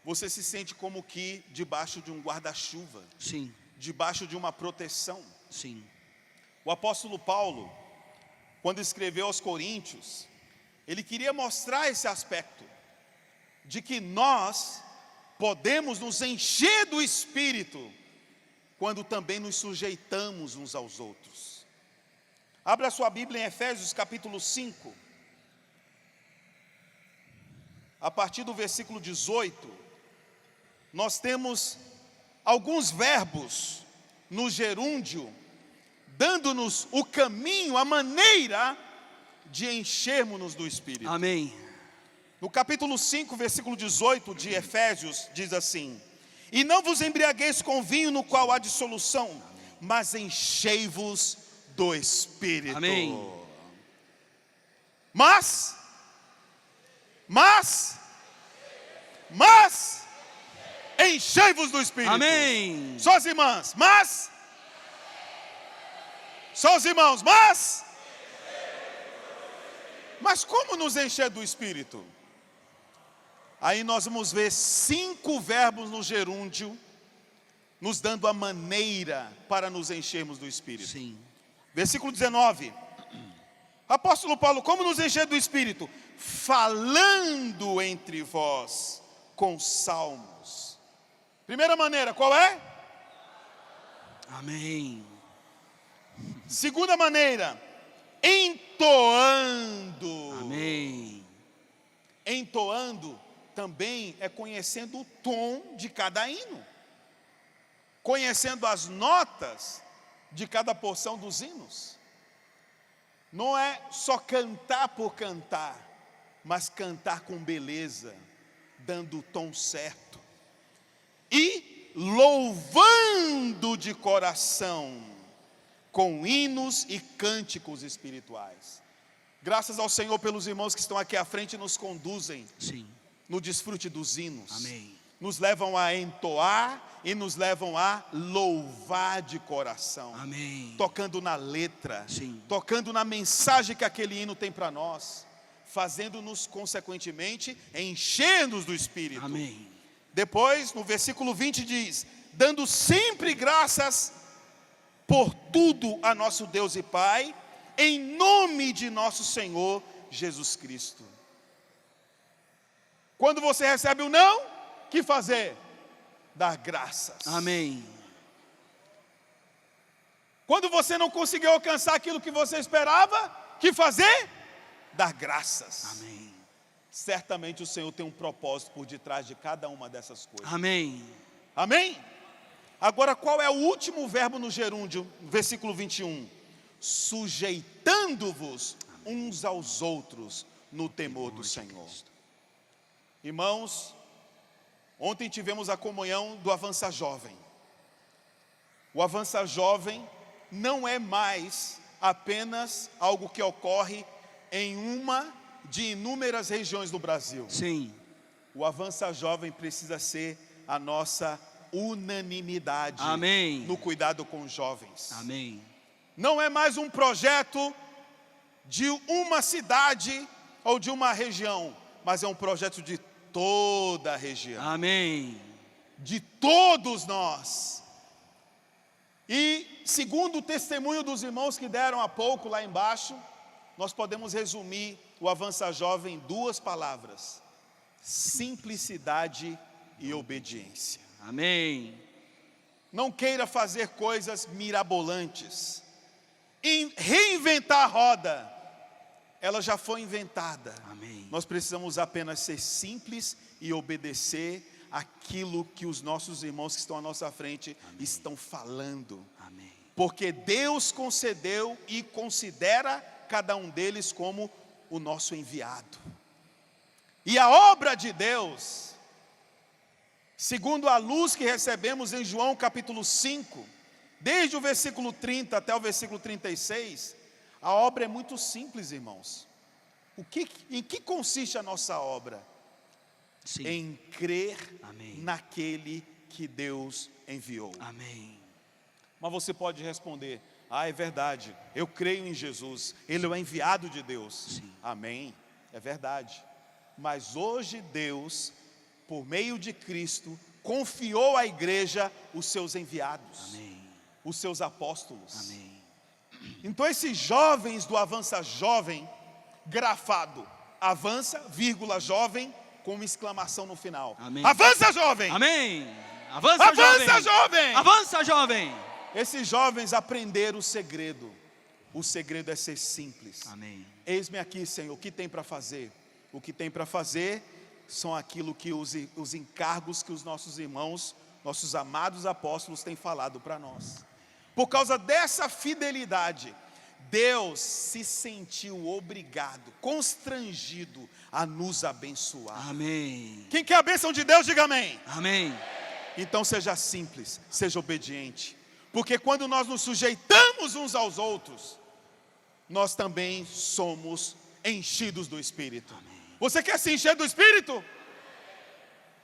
você se sente como que debaixo de um guarda-chuva. Sim. Debaixo de uma proteção. Sim. O apóstolo Paulo, quando escreveu aos Coríntios, ele queria mostrar esse aspecto, de que nós podemos nos encher do Espírito, quando também nos sujeitamos uns aos outros. Abra a sua Bíblia em Efésios capítulo 5, a partir do versículo 18, nós temos alguns verbos no gerúndio, dando-nos o caminho, a maneira de enchermos-nos do Espírito. Amém. No capítulo 5, versículo 18 de Efésios, diz assim: e não vos embriagueis com vinho no qual há dissolução, mas enchei-vos do Espírito. Amém. Mas enchei-vos do Espírito. Amém. Só as irmãs, só os irmãos, mas como nos encher do Espírito? Aí nós vamos ver 5 verbos no gerúndio, nos dando a maneira para nos enchermos do Espírito. Sim. Versículo 19. Apóstolo Paulo, como nos encher do Espírito? Falando entre vós com salmos. Primeira maneira, qual é? Amém. Segunda maneira, entoando. Amém. Entoando também é conhecendo o tom de cada hino, conhecendo as notas de cada porção dos hinos. Não é só cantar por cantar, mas cantar com beleza, dando o tom certo. E louvando de coração, com hinos e cânticos espirituais. Graças ao Senhor pelos irmãos que estão aqui à frente e nos conduzem. Sim. No desfrute dos hinos. Amém. Nos levam a entoar e nos levam a louvar de coração. Amém. Tocando na letra. Sim. Tocando na mensagem que aquele hino tem para nós. Fazendo-nos, consequentemente, encher-nos do Espírito. Amém. Depois, no versículo 20 diz: dando sempre graças por tudo a nosso Deus e Pai, em nome de nosso Senhor Jesus Cristo. Quando você recebe o não, o que fazer? dar graças. Amém. Quando você não conseguiu alcançar aquilo que você esperava, que fazer? Dar graças. Amém. Certamente o Senhor tem um propósito por detrás de cada uma dessas coisas. Amém. Amém? Agora, qual é o último verbo no gerúndio? Versículo 21. Sujeitando-vos uns aos outros no temor do Senhor. Irmãos, ontem tivemos a comunhão do Avança Jovem. O Avança Jovem não é mais apenas algo que ocorre em uma de inúmeras regiões do Brasil. Sim. O Avança Jovem precisa ser a nossa unanimidade. Amém. No cuidado com os jovens. Amém. Não é mais um projeto de uma cidade ou de uma região, mas é um projeto de toda a região. Amém. De todos nós. E segundo o testemunho dos irmãos que deram há pouco lá embaixo, nós podemos resumir o Avança Jovem em 2 palavras: simplicidade e obediência. Amém. Não queira fazer coisas mirabolantes, reinventar a roda, ela já foi inventada. Amém. Nós precisamos apenas ser simples e obedecer aquilo que os nossos irmãos que estão à nossa frente estão falando. Amém. Porque Deus concedeu e considera cada um deles como o nosso enviado. E a obra de Deus, segundo a luz que recebemos em João capítulo 5, desde o versículo 30 até o versículo 36, a obra é muito simples, irmãos. Em que consiste a nossa obra? Sim. Em crer Amém. naquele que Deus enviou. Amém. Mas você pode responder: ah, é verdade, eu creio em Jesus, Ele é o enviado de Deus. Sim. Amém, é verdade. Mas hoje Deus, por meio de Cristo, confiou à igreja os seus enviados. Amém. Os seus apóstolos. Amém. Então esses jovens do Avança Jovem, grafado, avança, vírgula, jovem, com uma exclamação no final. Amém. Avança, jovem! Amém. Avança, Avança, jovem. jovem! Avança, jovem. Esses jovens aprenderam o segredo. O segredo é ser simples. Amém. Eis-me aqui, Senhor, o que tem para fazer? O que tem para fazer são aquilo que os encargos que os nossos irmãos, nossos amados apóstolos têm falado para nós. Por causa dessa fidelidade, Deus se sentiu obrigado, constrangido a nos abençoar. Amém. Quem quer a bênção de Deus, diga amém. Amém. Então seja simples, seja obediente. Porque quando nós nos sujeitamos uns aos outros, nós também somos enchidos do Espírito. Amém. Você quer se encher do Espírito?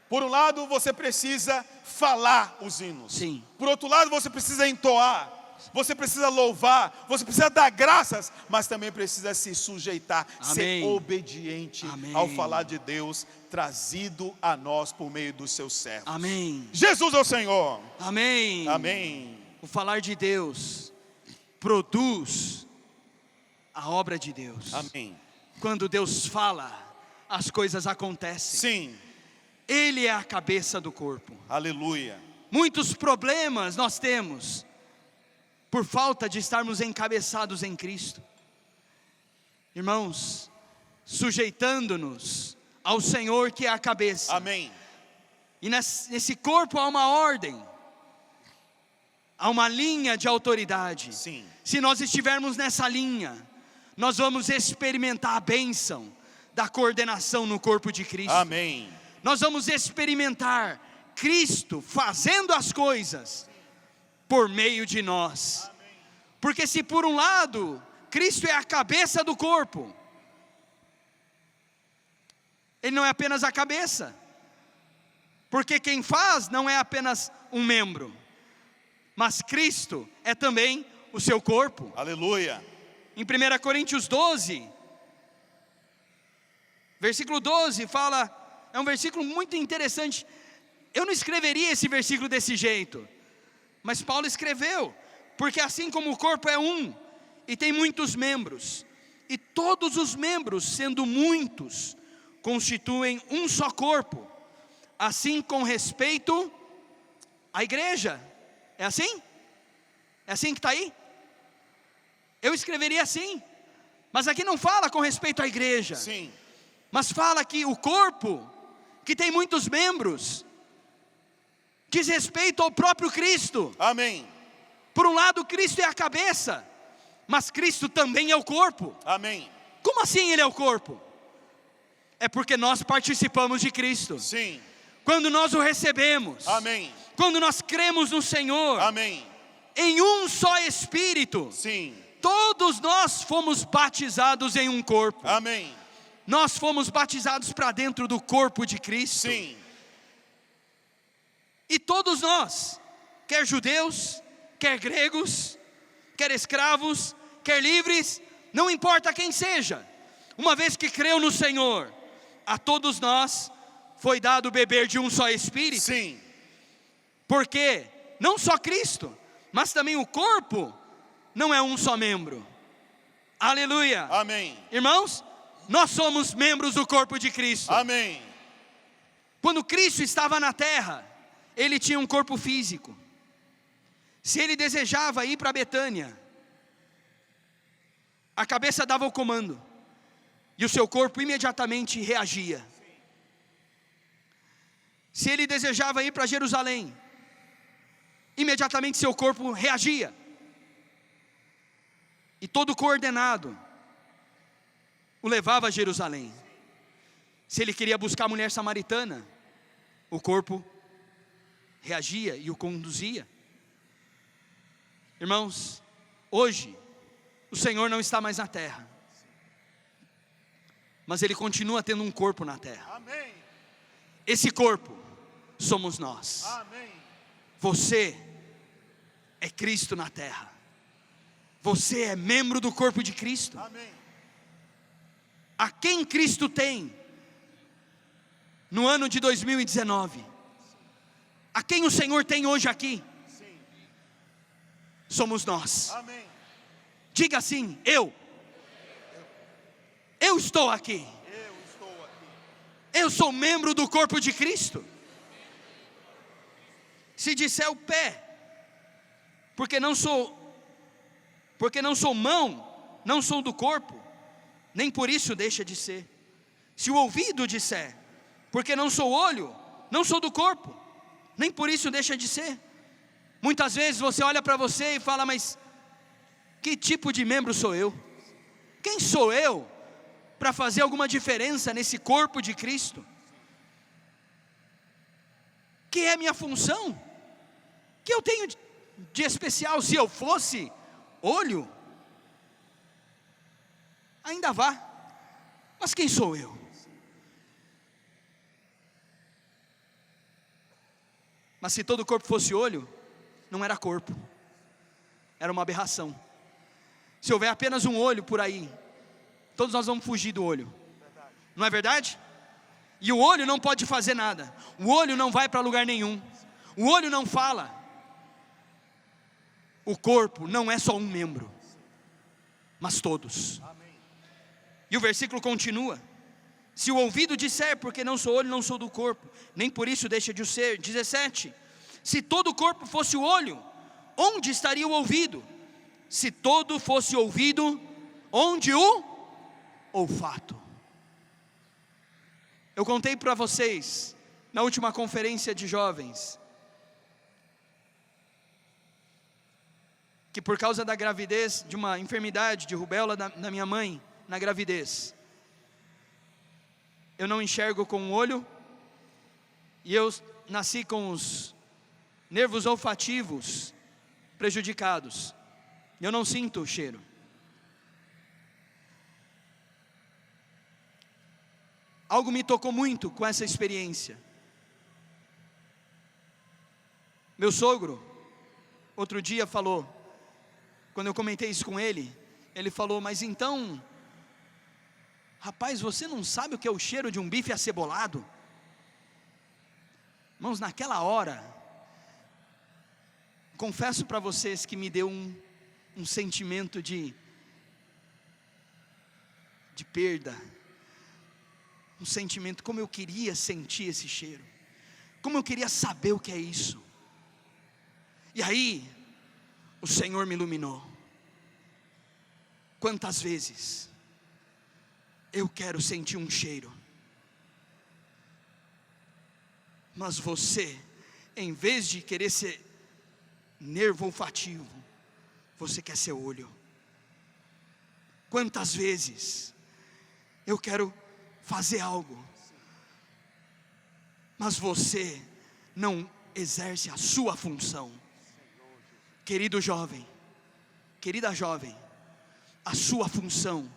Por um lado, você precisa falar os hinos. Sim. Por outro lado, você precisa entoar. Você precisa louvar. Você precisa dar graças. Mas também precisa se sujeitar. Amém. Ser obediente. Amém. Ao falar de Deus trazido a nós por meio dos seus servos. Amém. Jesus é o Senhor. Amém. Amém. O falar de Deus produz a obra de Deus. Amém. Quando Deus fala, as coisas acontecem. Sim. Ele é a cabeça do corpo. Aleluia. Muitos problemas nós temos por falta de estarmos encabeçados em Cristo. Irmãos, sujeitando-nos ao Senhor que é a cabeça. Amém. E nesse corpo há uma ordem, há uma linha de autoridade. Sim. Se nós estivermos nessa linha, nós vamos experimentar a bênção da coordenação no corpo de Cristo. Amém. Nós vamos experimentar Cristo fazendo as coisas por meio de nós. Porque se por um lado Cristo é a cabeça do corpo, Ele não é apenas a cabeça, porque quem faz não é apenas um membro, mas Cristo é também o seu corpo. Aleluia. Em 1 Coríntios 12, versículo 12 fala, é um versículo muito interessante. Eu não escreveria esse versículo desse jeito, mas Paulo escreveu, porque assim como o corpo é um, e tem muitos membros, e todos os membros, sendo muitos, constituem um só corpo, assim com respeito a igreja. É assim? É assim que está aí? Eu escreveria assim, mas aqui não fala com respeito à igreja. Sim. Mas fala que o corpo, que tem muitos membros, diz respeito ao próprio Cristo. Amém. Por um lado, Cristo é a cabeça, mas Cristo também é o corpo. Amém. Como assim Ele é o corpo? É porque nós participamos de Cristo. Sim. Quando nós o recebemos, Amém. quando nós cremos no Senhor, Amém. em um só Espírito, Sim. todos nós fomos batizados em um corpo. Amém. Nós fomos batizados para dentro do corpo de Cristo. Sim. E todos nós, quer judeus, quer gregos, quer escravos, quer livres, não importa quem seja, uma vez que creu no Senhor, a todos nós foi dado beber de um só Espírito. Sim. Porque não só Cristo, mas também o corpo não é um só membro. Aleluia. Amém. Irmãos, nós somos membros do corpo de Cristo. Amém. Quando Cristo estava na terra, Ele tinha um corpo físico. Se Ele desejava ir para Betânia, a cabeça dava o comando, e o seu corpo imediatamente reagia. Se Ele desejava ir para Jerusalém, imediatamente seu corpo reagia. E todo coordenado o levava a Jerusalém. Se Ele queria buscar a mulher samaritana, o corpo reagia e o conduzia. Irmãos, hoje o Senhor não está mais na terra, mas Ele continua tendo um corpo na terra. Amém. Esse corpo somos nós. Amém. Você é Cristo na terra. Você é membro do corpo de Cristo. Amém. A quem Cristo tem no ano de 2019? A quem o Senhor tem hoje aqui? Sim. Somos nós. Amém. Diga assim: eu estou aqui. Eu estou aqui. Eu sou membro do corpo de Cristo. Se disser o pé, porque não sou mão, não sou do corpo, nem por isso deixa de ser. Se o ouvido disser, porque não sou olho, não sou do corpo, nem por isso deixa de ser. Muitas vezes você olha para você e fala: mas que tipo de membro sou eu? Quem sou eu para fazer alguma diferença nesse corpo de Cristo? Que é minha função? Que eu tenho de especial? Se eu fosse olho, ainda vá, mas quem sou eu? Mas se todo o corpo fosse olho, não era corpo, era uma aberração. Se houver apenas um olho por aí, todos nós vamos fugir do olho, não é verdade? E o olho não pode fazer nada, o olho não vai para lugar nenhum, o olho não fala. O corpo não é só um membro, mas todos. E o versículo continua: se o ouvido disser, porque não sou olho, não sou do corpo, nem por isso deixa de o ser. 17, se todo o corpo fosse o olho, onde estaria o ouvido? Se todo fosse ouvido, onde o olfato? Eu contei para vocês, na última conferência de jovens, que por causa da gravidez, de uma enfermidade de rubéola da minha mãe, na gravidez, eu não enxergo com o olho, e eu nasci com os nervos olfativos prejudicados, eu não sinto o cheiro. Algo me tocou muito com essa experiência. Meu sogro, outro dia falou, quando eu comentei isso com ele, ele falou: mas então, rapaz, você não sabe o que é o cheiro de um bife acebolado? Irmãos, naquela hora, confesso para vocês que me deu um sentimento de perda, um sentimento, como eu queria sentir esse cheiro, como eu queria saber o que é isso. E aí, o Senhor me iluminou. Quantas vezes eu quero sentir um cheiro, mas você, em vez de querer ser nervo olfativo, você quer ser olho. Quantas vezes eu quero fazer algo, mas você não exerce a sua função. Querido jovem, querida jovem, a sua função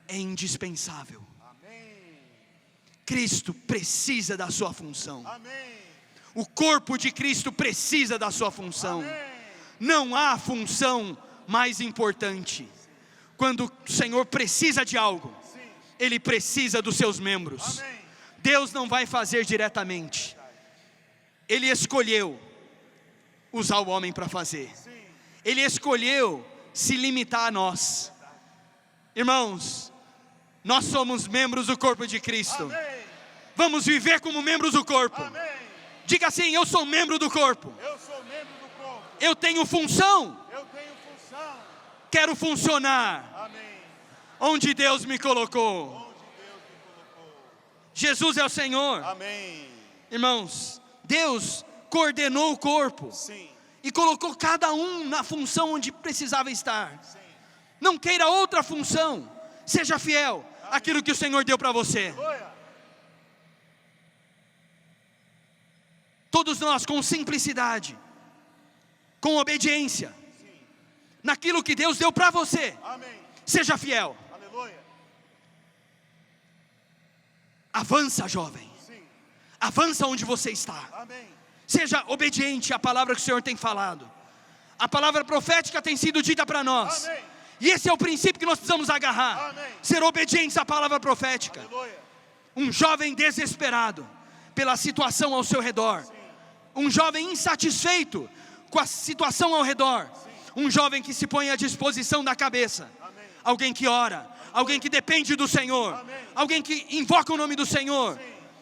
é indispensável. Cristo precisa da sua função. O corpo de Cristo precisa da sua função. Não há função mais importante. Quando o Senhor precisa de algo, Ele precisa dos seus membros. Deus não vai fazer diretamente. Ele escolheu usar o homem para fazer. Ele escolheu se limitar a nós. Irmãos, nós somos membros do corpo de Cristo. Vamos viver como membros do corpo. Diga assim: eu sou membro do corpo. Eu tenho função. Quero funcionar onde Deus me colocou. Jesus é o Senhor. Irmãos, Deus coordenou o corpo e colocou cada um na função onde precisava estar. Não queira outra função. Seja fiel àquilo que o Senhor deu para você. Todos nós, com simplicidade, com obediência, naquilo que Deus deu para você. Seja fiel. Avança, jovem. Avança onde você está. Seja obediente à palavra que o Senhor tem falado. A palavra profética tem sido dita para nós. E esse é o princípio que nós precisamos agarrar. Ser obedientes à palavra profética. Um jovem desesperado pela situação ao seu redor. Um jovem insatisfeito com a situação ao redor. Um jovem que se põe à disposição da cabeça. Alguém que ora. Alguém que depende do Senhor. Alguém que invoca o nome do Senhor.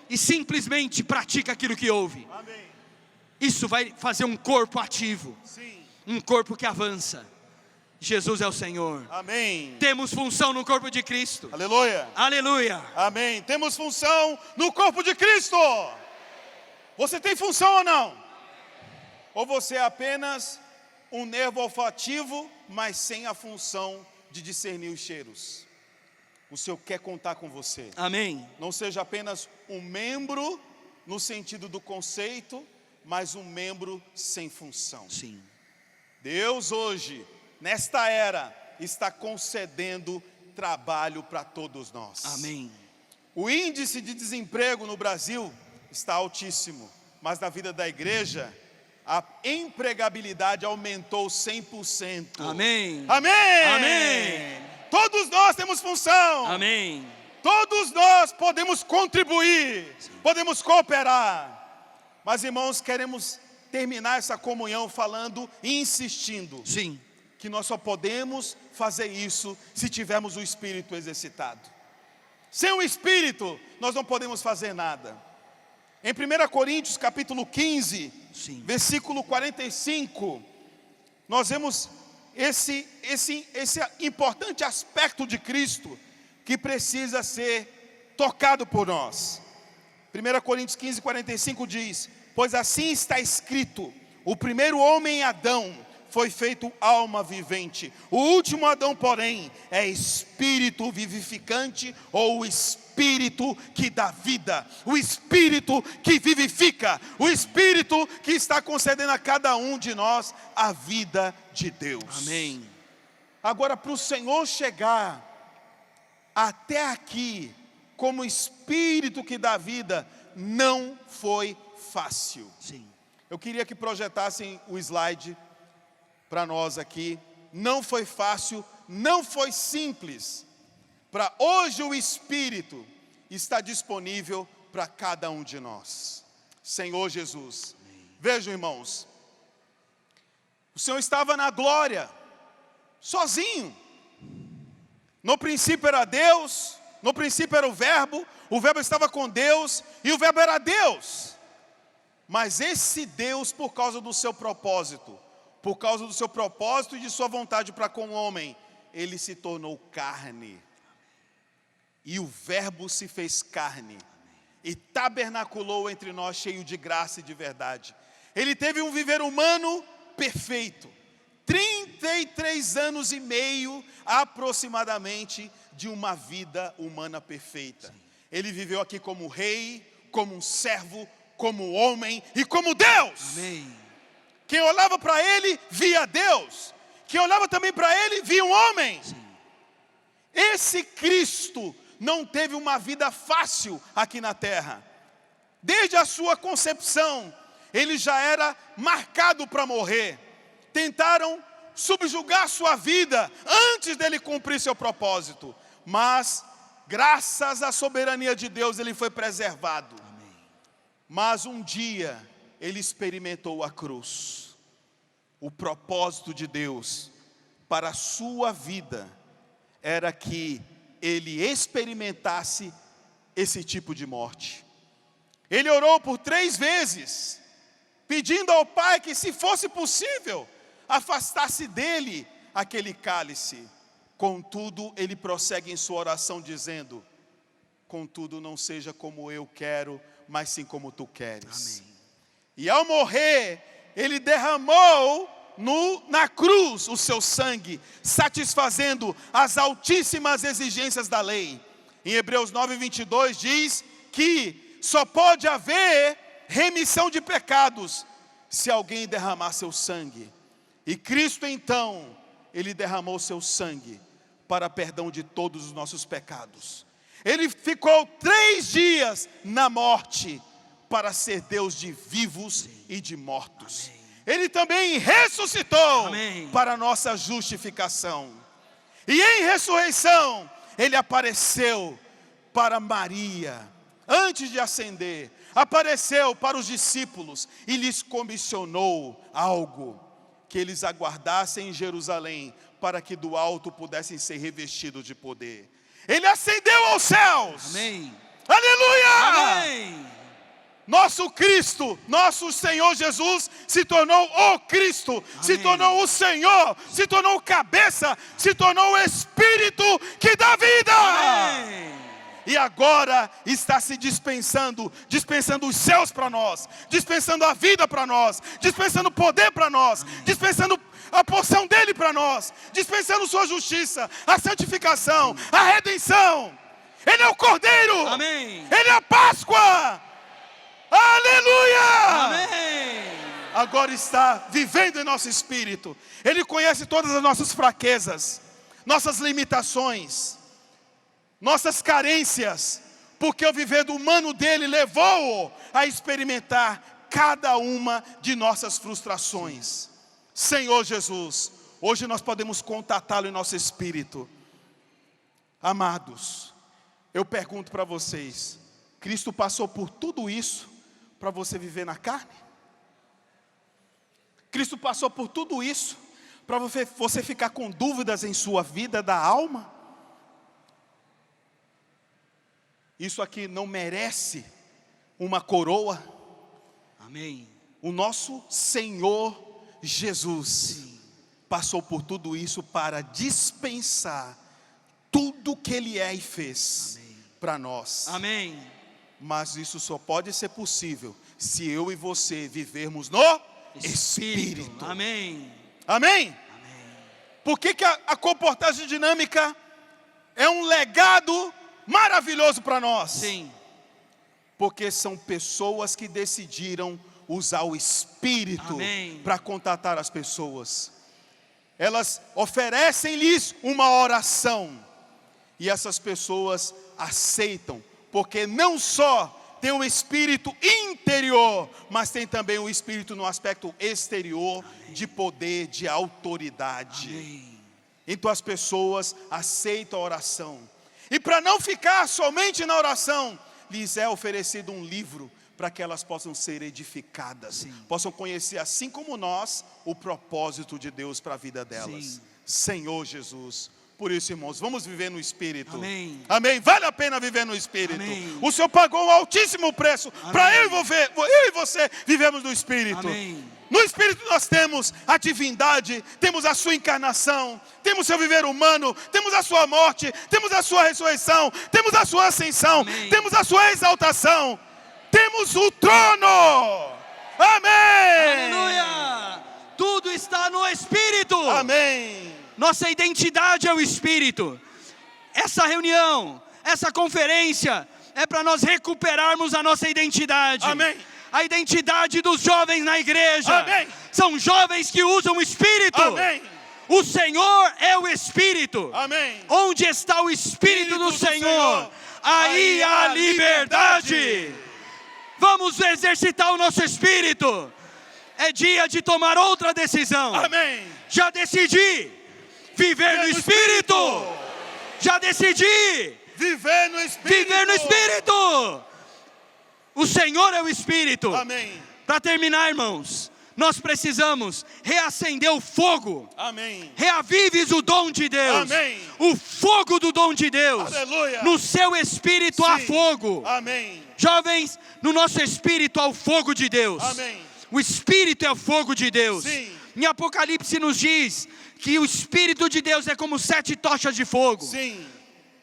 E simplesmente pratica aquilo que ouve. Isso vai fazer um corpo ativo. Um corpo que avança. Jesus é o Senhor. Amém. Temos função no corpo de Cristo. Aleluia. Aleluia. Amém. Temos função no corpo de Cristo. Você tem função ou não? Ou você é apenas um nervo olfativo, mas sem a função de discernir os cheiros? O Senhor quer contar com você. Amém. Não seja apenas um membro no sentido do conceito, mas um membro sem função. Sim. Deus hoje, nesta era, está concedendo trabalho para todos nós. Amém. O índice de desemprego no Brasil está altíssimo, mas na vida da igreja, a empregabilidade aumentou 100%. Amém. Amém. Amém. Todos nós temos função. Amém. Todos nós podemos contribuir, podemos cooperar. Mas, irmãos, queremos terminar essa comunhão falando e insistindo. Sim. Que nós só podemos fazer isso se tivermos o Espírito exercitado. Sem o Espírito, nós não podemos fazer nada. Em 1 Coríntios capítulo 15, Sim. versículo 45, nós vemos esse importante aspecto de Cristo que precisa ser tocado por nós. 1 Coríntios 15, 45 diz: pois assim está escrito, o primeiro homem Adão foi feito alma vivente. O último Adão, porém, é espírito vivificante, ou o espírito que dá vida, o espírito que vivifica, o espírito que está concedendo a cada um de nós a vida de Deus. Amém. Agora, para o Senhor chegar até aqui, como espírito que dá vida, não foi fácil. Sim. Eu queria que projetassem o slide para nós aqui. Não foi fácil, não foi simples. Para hoje o Espírito está disponível para cada um de nós. Senhor Jesus. Amém. Vejam, irmãos, o Senhor estava na glória, sozinho. No princípio era Deus, no princípio era o Verbo estava com Deus e o Verbo era Deus. Mas esse Deus, por causa do seu propósito, por causa do seu propósito e de sua vontade para com o homem, ele se tornou carne. E o Verbo se fez carne e tabernaculou entre nós, cheio de graça e de verdade. Ele teve um viver humano perfeito, 33 anos e meio aproximadamente de uma vida humana perfeita. Ele viveu aqui como rei, como um servo, como homem e como Deus. Amém. Quem olhava para ele via Deus. Quem olhava também para ele via um homem. Sim. Esse Cristo não teve uma vida fácil aqui na terra. Desde a sua concepção, ele já era marcado para morrer. Tentaram subjugar sua vida antes dele cumprir seu propósito. Mas, graças à soberania de Deus, ele foi preservado. Amém. Mas um dia, ele experimentou a cruz. O propósito de Deus para a sua vida era que ele experimentasse esse tipo de morte. Ele orou por 3 vezes, pedindo ao Pai que, se fosse possível, afastasse dele aquele cálice. Contudo, ele prossegue em sua oração dizendo: contudo, não seja como eu quero, mas sim como tu queres. Amém. E ao morrer, ele derramou na cruz o seu sangue, satisfazendo as altíssimas exigências da lei. Em Hebreus 9:22 diz que só pode haver remissão de pecados se alguém derramar seu sangue. E Cristo então, ele derramou seu sangue para perdão de todos os nossos pecados. Ele ficou 3 dias na morte para ser Deus de vivos e de mortos. Amém. Ele também ressuscitou. Amém. Para nossa justificação. E em ressurreição, ele apareceu para Maria, antes de ascender, apareceu para os discípulos e lhes comissionou algo, que eles aguardassem em Jerusalém, para que do alto pudessem ser revestidos de poder. Ele ascendeu aos céus. Amém. Aleluia! Amém. Nosso Cristo, nosso Senhor Jesus, se tornou o Cristo, se tornou o Senhor, se tornou cabeça, se tornou o Espírito que dá vida. Amém. E agora está se dispensando os céus para nós, dispensando a vida para nós, dispensando o poder para nós, dispensando a porção dele para nós, dispensando sua justiça, a santificação, a redenção. Ele é o Cordeiro. Amém. Ele é a Páscoa. Aleluia! Amém. Agora está vivendo em nosso espírito. Ele conhece todas as nossas fraquezas, nossas limitações, nossas carências, porque o viver do humano dele levou-o a experimentar cada uma de nossas frustrações. Senhor Jesus, hoje nós podemos contatá-lo em nosso espírito. Amados, eu pergunto para vocês: Cristo passou por tudo isso para você viver na carne? Cristo passou por tudo isso para você ficar com dúvidas em sua vida da alma? Isso aqui não merece uma coroa? Amém. O nosso Senhor Jesus passou por tudo isso para dispensar tudo que Ele é e fez para nós. Amém. Mas isso só pode ser possível se eu e você vivermos no Espírito. Amém. Amém? Amém. Por que a comportagem dinâmica é um legado maravilhoso para nós? Sim. Porque são pessoas que decidiram usar o Espírito para contatar as pessoas. Elas oferecem-lhes uma oração e essas pessoas aceitam, porque não só tem o Espírito interior, mas tem também o Espírito no aspecto exterior, de poder, de autoridade. Amém. Então as pessoas aceitam a oração. E para não ficar somente na oração, lhes é oferecido um livro para que elas possam ser edificadas, possam conhecer, assim como nós, o propósito de Deus para a vida delas. Sim. Senhor Jesus. Por isso, irmãos, vamos viver no Espírito. Amém. Amém. Vale a pena viver no Espírito. Amém. O Senhor pagou um altíssimo preço para eu e você vivemos no Espírito. Amém. No Espírito nós temos a divindade, temos a sua encarnação, temos seu viver humano, temos a sua morte, temos a sua ressurreição, temos a sua ascensão, Amém. temos a sua exaltação, temos o trono. Amém. Aleluia! Tudo está no Espírito. Amém. Nossa identidade é o Espírito. Essa reunião, essa conferência é para nós recuperarmos a nossa identidade. Amém. A identidade dos jovens na igreja. Amém. São jovens que usam o Espírito. Amém. O Senhor é o Espírito. Amém. Onde está o Espírito do Senhor, aí há liberdade. Vamos exercitar o nosso espírito. É dia de tomar outra decisão. Amém. Já decidi viver no Espírito. Já decidi Viver no Espírito. viver no Espírito. O Senhor é o Espírito. Amém. Para terminar, irmãos, nós precisamos reacender o fogo. Amém. Reavives o dom de Deus. Amém. O fogo do dom de Deus. Aleluia. No seu espírito há Sim. fogo. Amém. Jovens, no nosso espírito há o fogo de Deus. Amém. O Espírito é o fogo de Deus. Sim. Em Apocalipse nos diz que o Espírito de Deus é como 7 tochas de fogo. Sim.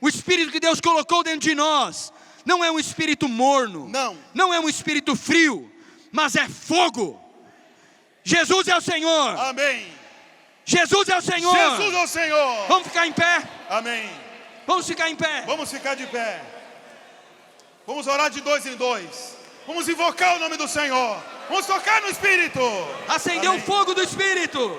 O Espírito que Deus colocou dentro de nós não é um espírito morno. Não. Não é um espírito frio, mas é fogo. Jesus é o Senhor. Amém. Jesus é o Senhor. Jesus é o Senhor. Vamos ficar em pé? Amém. Vamos ficar em pé. Vamos ficar de pé. Vamos orar de 2 em 2. Vamos invocar o nome do Senhor. Vamos tocar no Espírito. Acender o Amém. fogo do Espírito.